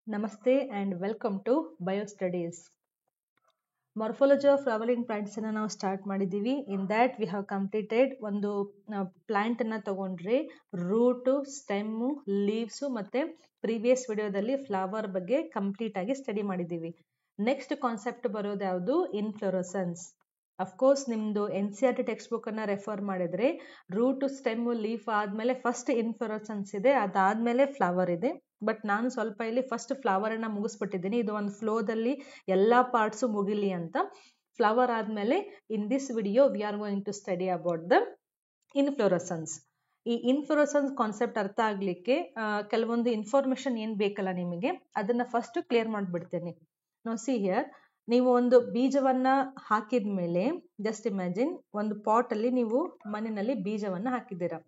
Namaste and welcome to BioStudies. Morphology of flowering plants ಅನ್ನ ನಾವು start ಮಾಡಿದ್ದೀವಿ. In that we have completed ಒಂದು plant ಅನ್ನ ತಗೊಂಡ್ರೆ ರೂಟ್, ಸ್ಟೆಮ್, ಲೀವ್ಸ್ ಮತ್ತೆ ಪ್ರೀವಿಯಸ್ ವಿಡಿಯೋದಲ್ಲಿ ಫ್ಲವರ್ ಬಗ್ಗೆ ಕಂಪ್ಲೀಟ್ ಆಗಿ ಸ್ಟಡಿ ಮಾಡಿದ್ದೀವಿ. ನೆಕ್ಸ್ಟ್ ಕಾನ್ಸೆಪ್ಟ್ ಬರೋದು ಯಾವುದು? ಇನ್ಫ್ಲೋರಸೆನ್ಸ್. ಅಫ್ಕೋರ್ಸ್ ನಿಮ್ದು NCERT ಟೆಕ್ಸ್ಟ್ ಬುಕ್ ಅನ್ನ ರೆಫರ್ ಮಾಡಿದ್ರೆ ರೂಟ್, ಸ್ಟೆಮ್, ಲೀಫ್ ಆದ್ಮೇಲೆ ಫಸ್ಟ್ ಇನ್ಫ್ಲೋರಸೆನ್ಸ್ ಇದೆ, ಅದಾದ್ಮೇಲೆ ಫ್ಲವರ್ ಇದೆ. ಬಟ್ ನಾನು ಸ್ವಲ್ಪ ಇಲ್ಲಿ ಫಸ್ಟ್ ಫ್ಲವರ್ ಅನ್ನ ಮುಗಿಸ್ಬಿಟ್ಟಿದ್ದೀನಿ. ಇದು ಒಂದು ಫ್ಲೋದಲ್ಲಿ ಎಲ್ಲಾ ಪಾರ್ಟ್ಸ್ ಮುಗಿಲಿ ಅಂತ. ಫ್ಲವರ್ ಆದ್ಮೇಲೆ in this video we are going to study about the inflorescence. ಈ ಇನ್ಫ್ಲೋರಸೆನ್ಸ್ ಕಾನ್ಸೆಪ್ಟ್ ಅರ್ಥ ಆಗ್ಲಿಕ್ಕೆ ಕೆಲವೊಂದು ಇನ್ಫಾರ್ಮೇಶನ್ ಏನ್ ಬೇಕಲ್ಲ ನಿಮಗೆ, ಅದನ್ನ ಫಸ್ಟ್ ಕ್ಲಿಯರ್ ಮಾಡ್ಬಿಡ್ತೇನೆ. ನಾವು ಸಿ ಹಿಯರ್, ನೀವು ಒಂದು ಬೀಜವನ್ನ ಹಾಕಿದ್ಮೇಲೆ ಜಸ್ಟ್ ಇಮ್ಯಾಜಿನ್ ಒಂದು ಪಾಟ್ ಅಲ್ಲಿ ನೀವು ಮಣ್ಣಿನಲ್ಲಿ ಬೀಜವನ್ನ ಹಾಕಿದ್ದೀರಾ.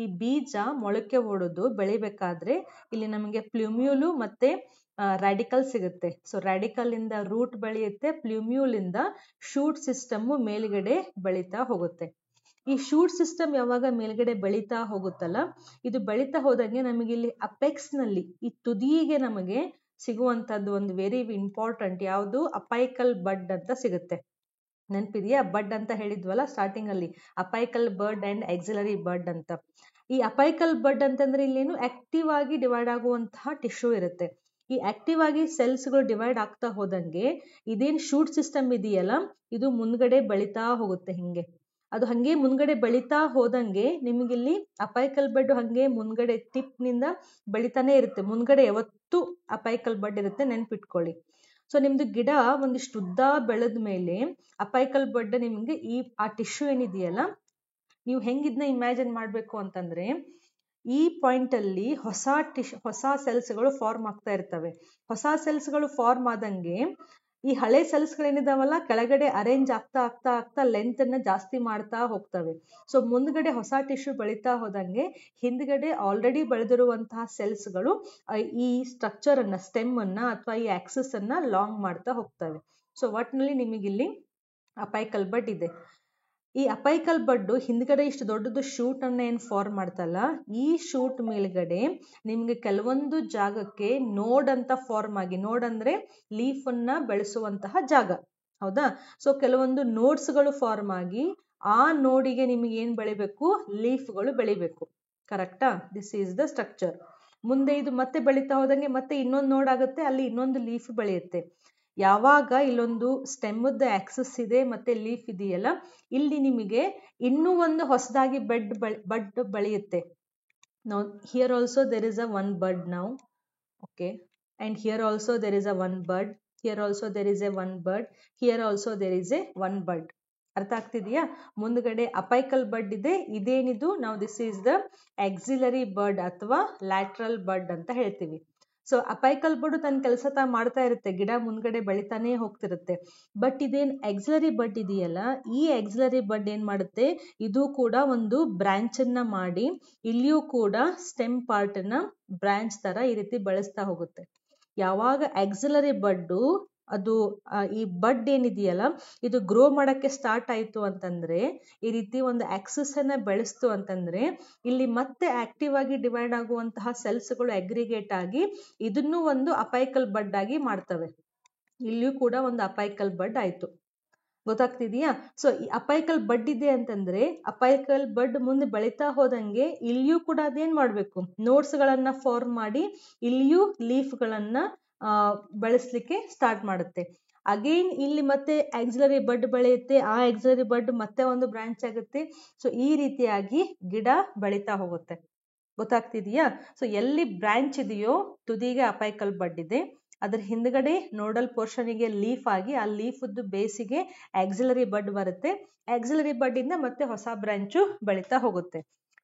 ಈ ಬೀಜ ಮೊಳಕೆ ಒಡೆದು ಬೆಳಿಬೇಕಾದ್ರೆ ಇಲ್ಲಿ ನಮಗೆ ಪ್ಲ್ಯೂಮ್ಯೂಲು ಮತ್ತೆ ರಾಡಿಕಲ್ ಸಿಗುತ್ತೆ. ಸೊ ರಾಡಿಕಲ್ ಇಂದ ರೂಟ್ ಬೆಳೆಯುತ್ತೆ, ಪ್ಲ್ಯೂಮ್ಯೂಲ್ ಇಂದ ಶೂಟ್ ಸಿಸ್ಟಮ್ ಮೇಲ್ಗಡೆ ಬೆಳೀತಾ ಹೋಗುತ್ತೆ. ಈ ಶೂಟ್ ಸಿಸ್ಟಮ್ ಯಾವಾಗ ಮೇಲ್ಗಡೆ ಬೆಳೀತಾ ಹೋಗುತ್ತಲ್ಲ, ಇದು ಬೆಳೀತಾ ಹೋದಂಗೆ ನಮಗೆ ಇಲ್ಲಿ ಅಪೆಕ್ಸ್ ನಲ್ಲಿ ಈ ತುದಿಗೆ ನಮಗೆ ಸಿಗುವಂತದ್ದು ಒಂದು ವೆರಿ ಇಂಪಾರ್ಟೆಂಟ್ ಯಾವುದು? ಅಪೈಕಲ್ ಬಡ್ ಅಂತ ಸಿಗುತ್ತೆ. ನೆನಪಿದೆಯಾ? ಬಡ್ ಅಂತ ಹೇಳಿದ್ವಲ್ಲ ಸ್ಟಾರ್ಟಿಂಗ್ ಅಲ್ಲಿ, ಅಪೈಕಲ್ ಬರ್ಡ್ ಅಂಡ್ ಎಕ್ಸಿಲರಿ ಬರ್ಡ್ ಅಂತ. ಈ ಅಪೈಕಲ್ ಬರ್ಡ್ ಅಂತಂದ್ರೆ ಇಲ್ಲೇನು ಆಕ್ಟಿವ್ ಆಗಿ ಡಿವೈಡ್ ಆಗುವಂತಹ ಟಿಶ್ಯೂ ಇರುತ್ತೆ. ಈ ಆಕ್ಟಿವ್ ಆಗಿ ಸೆಲ್ಸ್ ಗಳು ಡಿವೈಡ್ ಆಗ್ತಾ ಹೋದಂಗೆ ಇದೇನ್ ಶೂಟ್ ಸಿಸ್ಟಮ್ ಇದೆಯಲ್ಲ, ಇದು ಮುಂದ್ಗಡೆ ಬೆಳೀತಾ ಹೋಗುತ್ತೆ. ಹಿಂಗೆ ಅದು ಹಂಗೆ ಮುಂದ್ಗಡೆ ಬೆಳೀತಾ ಹೋದಂಗೆ ನಿಮಗಿಲ್ಲಿ ಅಪೈಕಲ್ ಬಡ್ ಹಂಗೆ ಮುಂದ್ಗಡೆ ಟಿಪ್ ನಿಂದ ಬೆಳಿತಾನೆ ಇರುತ್ತೆ. ಮುಂದ್ಗಡೆ ಯಾವತ್ತು ಅಪೈಕಲ್ ಬಡ್ ಇರುತ್ತೆ, ನೆನ್ಪಿಟ್ಕೊಳ್ಳಿ. ಸೊ ನಿಮ್ದು ಗಿಡ ಒಂದಿಷ್ಟು ಉದ್ದ ಬೆಳೆದ ಮೇಲೆ ಅಪೈಕಲ್ ಬಡ್ ನಿಮ್ಗೆ ಆ ಟಿಶ್ಯೂ ಏನಿದೆಯಲ್ಲ, ನೀವು ಹೆಂಗಿದ್ನ ಇಮ್ಯಾಜಿನ್ ಮಾಡ್ಬೇಕು ಅಂತಂದ್ರೆ, ಈ ಪಾಯಿಂಟ್ ಅಲ್ಲಿ ಹೊಸ ಸೆಲ್ಸ್ ಗಳು ಫಾರ್ಮ್ ಆಗ್ತಾ ಇರ್ತವೆ. ಹೊಸ ಸೆಲ್ಸ್ ಗಳು ಫಾರ್ಮ್ ಆದಂಗೆ ಈ ಹಳೆ ಸೆಲ್ಸ್ ಗಳೇನಿದಾವಲ್ಲ ಕೆಳಗಡೆ ಅರೇಂಜ್ ಆಗ್ತಾ ಆಗ್ತಾ ಆಗ್ತಾ ಲೆಂತ್ ಅನ್ನ ಜಾಸ್ತಿ ಮಾಡ್ತಾ ಹೋಗ್ತವೆ. ಸೊ ಮುಂದ್ಗಡೆ ಹೊಸ ಟಿಶ್ಯೂ ಬೆಳೀತಾ ಹೋದಂಗೆ ಹಿಂದ್ಗಡೆ ಆಲ್ರೆಡಿ ಬೆಳೆದಿರುವಂತಹ ಸೆಲ್ಸ್ ಗಳು ಈ ಸ್ಟ್ರಕ್ಚರ್ ಅನ್ನ, ಸ್ಟೆಮ್ ಅನ್ನ ಅಥವಾ ಈ ಆಕ್ಸಿಸ್ ಅನ್ನ ಲಾಂಗ್ ಮಾಡ್ತಾ ಹೋಗ್ತವೆ. ಸೊ ಒಟ್ನಲ್ಲಿ ನಿಮಗಿಲ್ಲಿ ಅಪೈಕಲ್ ಬಡ್ ಇದೆ. ಈ ಅಪೈಕಲ್ ಬಡ್ಡು ಹಿಂದ್ಗಡೆ ಇಷ್ಟು ದೊಡ್ಡದು ಶೂಟ್ ಅನ್ನ ಏನ್ ಫಾರ್ಮ್ ಮಾಡ್ತಲ್ಲ, ಈ ಶೂಟ್ ಮೇಲ್ಗಡೆ ನಿಮ್ಗೆ ಕೆಲವೊಂದು ಜಾಗಕ್ಕೆ ನೋಡ್ ಅಂತ ಫಾರ್ಮ್ ಆಗಿ, ನೋಡ್ ಅಂದ್ರೆ ಲೀಫ್ ಅನ್ನ ಬೆಳೆಸುವಂತಹ ಜಾಗ, ಹೌದಾ? ಸೊ ಕೆಲವೊಂದು ನೋಡ್ಸ್ ಗಳು ಫಾರ್ಮ್ ಆಗಿ ಆ ನೋಡಿಗೆ ನಿಮ್ಗೆ ಏನ್ ಬೆಳಿಬೇಕು? ಲೀಫ್ ಗಳು ಬೆಳಿಬೇಕು. ಕರೆಕ್ಟಾ? This is the structure. ಮುಂದೆ ಇದು ಮತ್ತೆ ಬೆಳೀತಾ ಹೋದಂಗೆ ಮತ್ತೆ ಇನ್ನೊಂದು ನೋಡ್ ಆಗುತ್ತೆ, ಅಲ್ಲಿ ಇನ್ನೊಂದು ಲೀಫ್ ಬೆಳೆಯುತ್ತೆ. ಯಾವಾಗ ಇಲ್ಲೊಂದು ಸ್ಟೆಮ್ದ ಆಕ್ಸಿಸ್ ಇದೆ ಮತ್ತೆ ಲೀಫ್ ಇದೆಯಲ್ಲ, ಇಲ್ಲಿ ನಿಮಗೆ ಇನ್ನೂ ಒಂದು ಹೊಸದಾಗಿ ಬಡ್ ಬೆಳೆಯುತ್ತೆ. Now here also there is a one bud now, okay, and here also there is a one bud, here also there is a one bud, here also there is a one bud. ಅರ್ಥ ಆಗ್ತಿದೆಯಾ? ಮುಂದ್ಗಡೆ apical bud ಇದೆ, ಇದೇನಿದು? ನಾವು this is the axillary ಬಡ್ ಅಥವಾ lateral ಬಡ್ ಅಂತ ಹೇಳ್ತೀವಿ. ಸೊ ಅಪೈಕಲ್ ಬಡ್ ತನ್ನ ಕೆಲಸ ಮಾಡ್ತಾ ಇರುತ್ತೆ, ಗಿಡ ಮುಂದ್ಗಡೆ ಬೆಳಿತಾನೆ ಹೋಗ್ತಿರುತ್ತೆ. ಬಟ್ ಇದೇನ್ ಆಕ್ಸಿಲರಿ ಬಡ್ ಇದೆಯಲ್ಲ, ಈ ಆಕ್ಸಿಲರಿ ಬಡ್ ಏನ್ ಮಾಡುತ್ತೆ? ಇದು ಕೂಡ ಒಂದು ಬ್ರಾಂಚ್ ಅನ್ನ ಮಾಡಿ ಇಲ್ಲಿಯೂ ಕೂಡ ಸ್ಟೆಮ್ ಪಾರ್ಟ್ ಅನ್ನ ಬ್ರಾಂಚ್ ತರ ಈ ರೀತಿ ಬೆಳೆಸ್ತಾ ಹೋಗುತ್ತೆ. ಯಾವಾಗ ಆಕ್ಸಿಲರಿ ಬಡ್ಡು ಅದು ಈ ಬಡ್ ಏನಿದೆಯಲ್ಲ ಇದು ಗ್ರೋ ಮಾಡಕ್ಕೆ ಸ್ಟಾರ್ಟ್ ಆಯ್ತು ಅಂತಂದ್ರೆ, ಈ ರೀತಿ ಒಂದು ಆಕ್ಸಿಸ್ ಅನ್ನ ಬೆಳೆಸ್ತು ಅಂತಂದ್ರೆ, ಇಲ್ಲಿ ಮತ್ತೆ ಆಕ್ಟಿವ್ ಆಗಿ ಡಿವೈಡ್ ಆಗುವಂತಹ ಸೆಲ್ಸ್ ಗಳು ಅಗ್ರಿಗೇಟ್ ಆಗಿ ಇದನ್ನು ಒಂದು ಅಪೈಕಲ್ ಬಡ್ ಆಗಿ ಮಾಡ್ತವೆ. ಇಲ್ಲಿಯೂ ಕೂಡ ಒಂದು ಅಪೈಕಲ್ ಬಡ್ ಆಯ್ತು. ಗೊತ್ತಾಗ್ತಿದೆಯಾ? ಸೊ ಈ ಅಪೈಕಲ್ ಬಡ್ ಇದೆ ಅಂತಂದ್ರೆ, ಅಪೈಕಲ್ ಬಡ್ ಮುಂದೆ ಬೆಳೀತಾ ಹೋದಂಗೆ ಇಲ್ಲಿಯೂ ಕೂಡ ಅದೇನ್ ಮಾಡ್ಬೇಕು? ನೋಟ್ಸ್ ಗಳನ್ನ ಫಾರ್ಮ್ ಮಾಡಿ ಇಲ್ಲಿಯೂ ಲೀಫ್ ಗಳನ್ನ ಬೆಳೆಸ್ಲಿಕ್ಕೆ ಸ್ಟಾರ್ಟ್ ಮಾಡುತ್ತೆ. ಅಗೈನ್ ಇಲ್ಲಿ ಮತ್ತೆ ಆಕ್ಸಿಲರಿ ಬಡ್ ಬೆಳೆಯುತ್ತೆ, ಆ ಆಕ್ಸಿಲರಿ ಬಡ್ ಮತ್ತೆ ಒಂದು ಬ್ರಾಂಚ್ ಆಗುತ್ತೆ. ಸೊ ಈ ರೀತಿಯಾಗಿ ಗಿಡ ಬೆಳೀತಾ ಹೋಗುತ್ತೆ. ಗೊತ್ತಾಗ್ತಿದೆಯಾ? ಸೊ ಎಲ್ಲಿ ಬ್ರಾಂಚ್ ಇದೆಯೋ ತುದಿಗೆ ಅಪೈಕಲ್ ಬಡ್ ಇದೆ, ಅದ್ರ ಹಿಂದ್ಗಡೆ ನೋಡಲ್ ಪೋರ್ಷನ್ಗೆ ಲೀಫ್ ಆಗಿ ಆ ಲೀಫ್ ಬೇಸಿಗೆ ಆಕ್ಸಿಲರಿ ಬಡ್ ಬರುತ್ತೆ. ಆಕ್ಸಿಲರಿ ಬಡ್ ಇಂದ ಮತ್ತೆ ಹೊಸ ಬ್ರಾಂಚು ಬೆಳೀತಾ ಹೋಗುತ್ತೆ.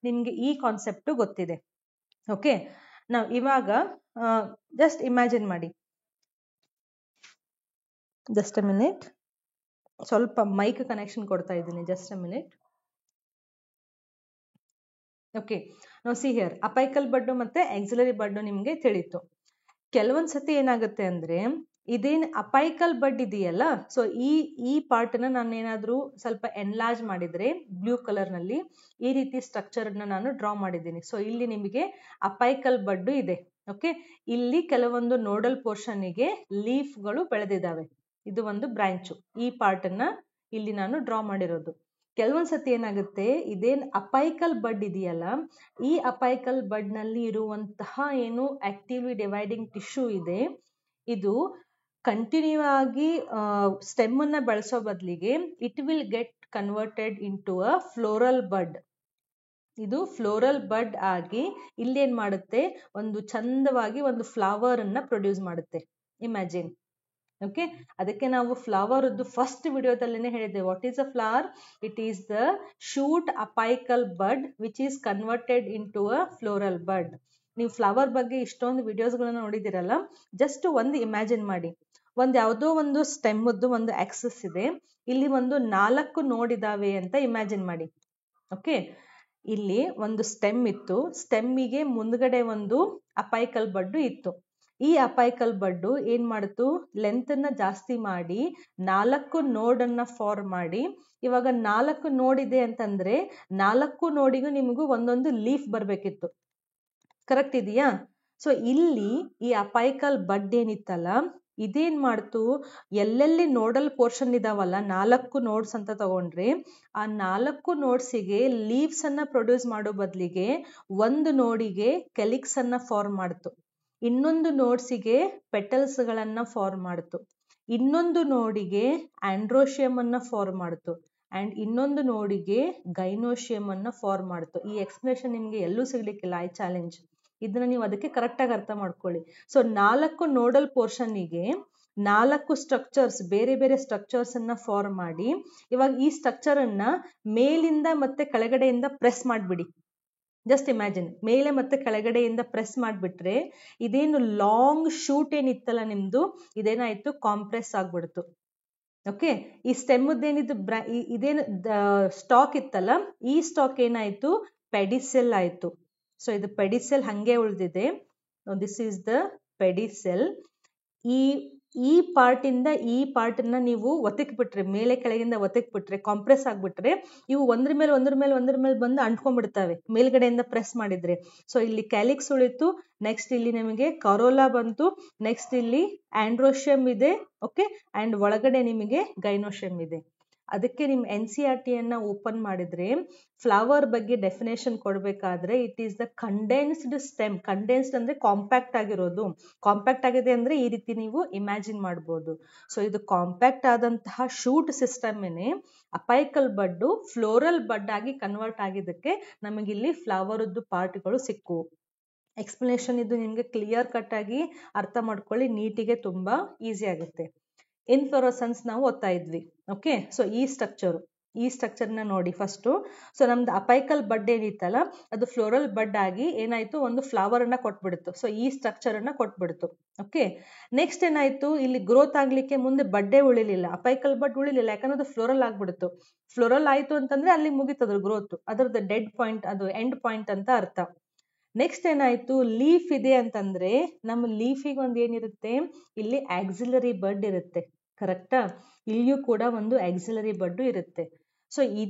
ನಿಮ್ಗೆ ಈ ಕಾನ್ಸೆಪ್ಟ್ ಗೊತ್ತಿದೆ. ಓಕೆ, ನಾವು ಇವಾಗ ಜಸ್ಟ್ ಇಮ್ಯಾಜಿನ್ ಮಾಡಿ. ಜಸ್ಟ್ ಅ ಮಿನಿಟ್, ಸ್ವಲ್ಪ ಮೈಕ್ ಕನೆಕ್ಷನ್ ಕೊಡ್ತಾ ಇದ್ದೀನಿ. Just a minute. ಓಕೆ, ನಾವು ಸಿ ಹಿಯರ್ ಅಪೈಕಲ್ ಬಡ್ಡು ಮತ್ತೆ ಆಕ್ಸಿಲರಿ ಬಡ್ಡು ನಿಮ್ಗೆ ತಿಳಿತು. ಕೆಲವೊಂದ್ಸತಿ ಏನಾಗುತ್ತೆ ಅಂದ್ರೆ, ಇದೇನ್ ಅಪೈಕಲ್ ಬಡ್ ಇದೆಯಲ್ಲ, ಸೊ ಈ ಪಾರ್ಟ್ ನ ನಾನು ಏನಾದ್ರೂ ಸ್ವಲ್ಪ ಎನ್ಲಾರ್ಜ್ ಮಾಡಿದ್ರೆ ಬ್ಲೂ ಕಲರ್ ನಲ್ಲಿ ಈ ರೀತಿ ಸ್ಟ್ರಕ್ಚರ್ ನ ನಾನು ಡ್ರಾ ಮಾಡಿದ್ದೀನಿ. ಸೊ ಇಲ್ಲಿ ನಿಮಗೆ ಅಪೈಕಲ್ ಬಡ್ಡು ಇದೆ. ಓಕೆ, ಇಲ್ಲಿ ಕೆಲವೊಂದು ನೋಡಲ್ ಪೋರ್ಷನ್ಗೆ ಲೀಫ್ಗಳು ಬೆಳೆದಿದ್ದಾವೆ. ಇದು ಒಂದು ಬ್ರಾಂಚು. ಈ ಪಾರ್ಟ್ ಅನ್ನ ಇಲ್ಲಿ ನಾನು ಡ್ರಾ ಮಾಡಿರೋದು. ಕೆಲವೊಂದ್ಸತಿ ಏನಾಗುತ್ತೆ, ಇದೇನ್ ಅಪೈಕಲ್ ಬಡ್ ಇದೆಯಲ್ಲ, ಈ ಅಪೈಕಲ್ ಬಡ್ ನಲ್ಲಿ ಇರುವಂತಹ ಏನು ಆಕ್ಟಿವ್ಲಿ ಡಿವೈಡಿಂಗ್ ಟಿಶ್ಯೂ ಇದೆ, ಇದು ಕಂಟಿನ್ಯೂ ಆಗಿ ಸ್ಟೆಮ್ ಅನ್ನ ಬೆಳೆಸೋ ಬದಲಿಗೆ it will get converted in to a floral bud. ಇದು ಫ್ಲೋರಲ್ ಬಡ್ ಆಗಿ ಇಲ್ಲೇನ್ ಮಾಡುತ್ತೆ, ಒಂದು ಚಂದವಾಗಿ ಒಂದು ಫ್ಲವರ್ ಅನ್ನ ಪ್ರೊಡ್ಯೂಸ್ ಮಾಡುತ್ತೆ. ಇಮ್ಯಾಜಿನ್. ಓಕೆ, ಅದಕ್ಕೆ ನಾವು ಫ್ಲವರ್ ಫಸ್ಟ್ ವಿಡಿಯೋದಲ್ಲೇನೆ ಹೇಳಿದ್ದೆ, what is a flower? It is the shoot apical bud which is converted in to a floral bud. ನೀವು ಫ್ಲವರ್ ಬಗ್ಗೆ ಇಷ್ಟೊಂದು ವಿಡಿಯೋಸ್ಗಳನ್ನ ನೋಡಿದಿರಲ್ಲ, ಜಸ್ಟ್ ಒಂದು ಇಮ್ಯಾಜಿನ್ ಮಾಡಿ, ಒಂದ್ ಯಾವುದೋ ಒಂದು ಸ್ಟೆಮ್ ಒಂದು ಆಕ್ಸಸ್ ಇದೆ, ಇಲ್ಲಿ ಒಂದು 4 ನೋಡ್ ಇದಾವೆ ಅಂತ ಇಮ್ಯಾಜಿನ್ ಮಾಡಿ. ಓಕೆ, ಇಲ್ಲಿ ಒಂದು ಸ್ಟೆಮ್ ಇತ್ತು, ಸ್ಟೆಮ್ಮಿಗೆ ಮುಂದ್ಗಡೆ ಒಂದು ಅಪೈಕಲ್ ಬಡ್ಡು ಇತ್ತು. ಈ ಅಪೈಕಲ್ ಬಡ್ಡು ಏನ್ ಮಾಡ್ತು, ಲೆಂತ್ ಅನ್ನ ಜಾಸ್ತಿ ಮಾಡಿ 4 ನೋಡ್ ಅನ್ನ ಫಾರ್ಮ್ ಮಾಡಿ, ಇವಾಗ 4 ನೋಡ್ ಇದೆ ಅಂತಂದ್ರೆ 4 ನೋಡಿಗೂ ನಿಮಗೂ ಒಂದೊಂದು ಲೀಫ್ ಬರ್ಬೇಕಿತ್ತು. ಕರೆಕ್ಟ್ ಇದೆಯಾ? ಸೊ ಇಲ್ಲಿ ಈ ಅಪೈಕಲ್ ಬಡ್ ಏನಿತ್ತಲ್ಲ, ಇದೇನ್ ಮಾಡ್ತು, ಎಲ್ಲೆಲ್ಲಿ ನೋಡಲ್ ಪೋರ್ಷನ್ ಇದಾವಲ್ಲ, 4 ನೋಡ್ಸ್ ಅಂತ ತಗೊಂಡ್ರೆ, ಆ 4 ನೋಡ್ಸಿಗೆ ಲೀವ್ಸ್ ಅನ್ನ ಪ್ರೊಡ್ಯೂಸ್ ಮಾಡೋ ಬದಲಿಗೆ ಒಂದು ನೋಡಿಗೆ ಕೆಲಿಕ್ಸ್ ಅನ್ನ ಫಾರ್ಮ್ ಮಾಡ್ತು, ಇನ್ನೊಂದು ನೋಡ್ಸಿಗೆ ಪೆಟಲ್ಸ್ ಗಳನ್ನ ಫಾರ್ಮ್ ಮಾಡ್ತು, ಇನ್ನೊಂದು ನೋಡಿಗೆ ಆಂಡ್ರೋಶಿಯಂ ಅನ್ನ ಫಾರ್ಮ್ ಮಾಡ್ತು, ಅಂಡ್ ಇನ್ನೊಂದು ನೋಡಿಗೆ ಗೈನೋಶಿಯಂ ಅನ್ನ ಫಾರ್ಮ್ ಮಾಡ್ತು. ಈ ಎಕ್ಸ್ಪ್ಲನೇಷನ್ ನಿಮ್ಗೆ ಎಲ್ಲೂ ಸಿಗ್ಲಿಕ್ಕಿಲ್ಲ, ಐ ಚಾಲೆಂಜ್. ಇದನ್ನ ನೀವು ಅದಕ್ಕೆ ಕರೆಕ್ಟ್ ಆಗಿ ಅರ್ಥ ಮಾಡ್ಕೊಳ್ಳಿ. ಸೊ 4 ನೋಡಲ್ ಪೋರ್ಷನ್ಗೆ 4 ಸ್ಟ್ರಕ್ಚರ್ಸ್, ಬೇರೆ ಬೇರೆ ಸ್ಟ್ರಕ್ಚರ್ಸ್ ಅನ್ನ ಫಾರ್ಮ್ ಮಾಡಿ, ಇವಾಗ ಈ ಸ್ಟ್ರಕ್ಚರ್ ಅನ್ನ ಮೇಲಿಂದ ಮತ್ತೆ ಕೆಳಗಡೆಯಿಂದ ಪ್ರೆಸ್ ಮಾಡ್ಬಿಡಿ. ಜಸ್ಟ್ ಇಮ್ಯಾಜಿನ್, ಮೇಲೆ ಮತ್ತೆ ಕೆಳಗಡೆಯಿಂದ ಪ್ರೆಸ್ ಮಾಡ್ಬಿಟ್ರೆ ಇದೇನು ಲಾಂಗ್ ಶೂಟ್ ಏನಿತ್ತಲ್ಲ ನಿಮ್ದು, ಇದೇನಾಯ್ತು, ಕಾಂಪ್ರೆಸ್ ಆಗ್ಬಿಡ್ತು. ಓಕೆ, ಈ ಸ್ಟೆಮ್ ಏನಿದ್ದು ಇದೇನು ಸ್ಟಾಕ್ ಇತ್ತಲ್ಲ, ಈ ಸ್ಟಾಕ್ ಏನಾಯ್ತು, ಪೆಡಿಸೆಲ್ ಆಯ್ತು. ಸೊ ಇದು ಪೆಡಿಸೆಲ್ ಹಂಗೆ ಉಳಿದಿದೆ. This is the pedicel. ಈ ಪಾರ್ಟ್ ಇಂದ ಈ ಪಾರ್ಟ್ ಅನ್ನ ನೀವು ಒತ್ತಕ್ ಬಿಟ್ರೆ, ಮೇಲೆ ಕೆಳಗಿಂದ ಒತ್ತಕ್ ಬಿಟ್ರೆ, ಕಾಂಪ್ರೆಸ್ ಆಗ್ಬಿಟ್ರೆ, ಇವು ಒಂದ್ರ ಮೇಲೆ ಬಂದು ಅಂಟ್ಕೊಂಡ್ಬಿಡ್ತವೆ ಮೇಲ್ಗಡೆಯಿಂದ ಪ್ರೆಸ್ ಮಾಡಿದ್ರೆ. ಸೊ ಇಲ್ಲಿ ಕ್ಯಾಲಿಕ್ಸ್ ಉಳಿತು, ನೆಕ್ಸ್ಟ್ ಇಲ್ಲಿ ನಿಮಗೆ ಕರೋಲಾ ಬಂತು, ನೆಕ್ಸ್ಟ್ ಇಲ್ಲಿ ಆಂಡ್ರೋಶಿಯಂ ಇದೆ. ಓಕೆ, ಅಂಡ್ ಒಳಗಡೆ ನಿಮಗೆ ಗೈನೋಶಿಯಂ ಇದೆ. ಅದಕ್ಕೆ ನಿಮ್ NCERT ಅನ್ನ ಓಪನ್ ಮಾಡಿದ್ರೆ ಫ್ಲವರ್ ಬಗ್ಗೆ ಡೆಫಿನೇಷನ್ ಕೊಡ್ಬೇಕಾದ್ರೆ it is the condensed stem. Condensed ಅಂದ್ರೆ ಕಾಂಪ್ಯಾಕ್ಟ್ ಆಗಿರೋದು. ಕಾಂಪ್ಯಾಕ್ಟ್ ಆಗಿದೆ ಅಂದ್ರೆ ಈ ರೀತಿ ನೀವು ಇಮ್ಯಾಜಿನ್ ಮಾಡ್ಬೋದು. ಸೊ ಇದು ಕಾಂಪ್ಯಾಕ್ಟ್ ಆದಂತಹ ಶೂಟ್ ಸಿಸ್ಟಮ್ ಏನೇ ಅಪೈಕಲ್ ಬಡ್ಡು ಫ್ಲೋರಲ್ ಬಡ್ ಆಗಿ ಕನ್ವರ್ಟ್ ಆಗಿದ್ದಕ್ಕೆ ನಮಗಿಲ್ಲಿ ಫ್ಲವರ್ ಪಾರ್ಟ್ಗಳು ಸಿಕ್ಕು. ಎಕ್ಸ್ಪ್ಲನೇಷನ್ ಇದು ನಿಮ್ಗೆ ಕ್ಲಿಯರ್ ಕಟ್ ಆಗಿ ಅರ್ಥ ಮಾಡ್ಕೊಳ್ಳಿ, ನೀಟಿಗೆ ತುಂಬಾ ಈಸಿ ಆಗುತ್ತೆ. ಇನ್ಫ್ಲೋರೆಸೆನ್ಸ್ ನಾವು ಓದ್ತಾ ಇದ್ವಿ. ಓಕೆ, ಸೊ ಈ ಸ್ಟ್ರಕ್ಚರ್ನ ನೋಡಿ ಫಸ್ಟ್. ಸೊ ನಮ್ದು ಅಪೈಕಲ್ ಬಡ್ ಏನಿತ್ತಲ್ಲ, ಅದು ಫ್ಲೋರಲ್ ಬಡ್ ಆಗಿ ಏನಾಯ್ತು, ಒಂದು ಫ್ಲವರ್ ಅನ್ನ ಕೊಟ್ಬಿಡ್ತು. ಸೊ ಈ ಸ್ಟ್ರಕ್ಚರ್ ಅನ್ನ ಕೊಟ್ಬಿಡ್ತು. ಓಕೆ, ನೆಕ್ಸ್ಟ್ ಏನಾಯ್ತು, ಇಲ್ಲಿ ಗ್ರೋತ್ ಆಗ್ಲಿಕ್ಕೆ ಮುಂದೆ ಬಡ್ಡೇ ಉಳಿಲಿಲ್ಲ, ಅಪೈಕಲ್ ಬಡ್ ಉಳಿಲಿಲ್ಲ, ಯಾಕಂದ್ರೆ ಅದು ಫ್ಲೋರಲ್ ಆಗ್ಬಿಡ್ತು. ಫ್ಲೋರಲ್ ಆಯ್ತು ಅಂತಂದ್ರೆ ಅಲ್ಲಿ ಮುಗಿತದ್ರ ಗ್ರೋತ್, ಅದರದ್ದು ಡೆಡ್ ಪಾಯಿಂಟ್, ಅದು ಎಂಡ್ ಪಾಯಿಂಟ್ ಅಂತ ಅರ್ಥ. ನೆಕ್ಸ್ಟ್ ಏನಾಯ್ತು, ಲೀಫ್ ಇದೆ ಅಂತಂದ್ರೆ ನಮ್ಮ ಲೀಫಿಗೆ ಒಂದು ಏನಿರುತ್ತೆ, ಇಲ್ಲಿ ಆಕ್ಸಿಲರಿ ಬಡ್ ಇರುತ್ತೆ. ಕರೆಕ್ಟಾ? ಇಲ್ಲಿಯೂ ಕೂಡ ಒಂದು ಆಕ್ಸಿಲರಿ ಬಡ್ ಇರುತ್ತೆ. ಸೊ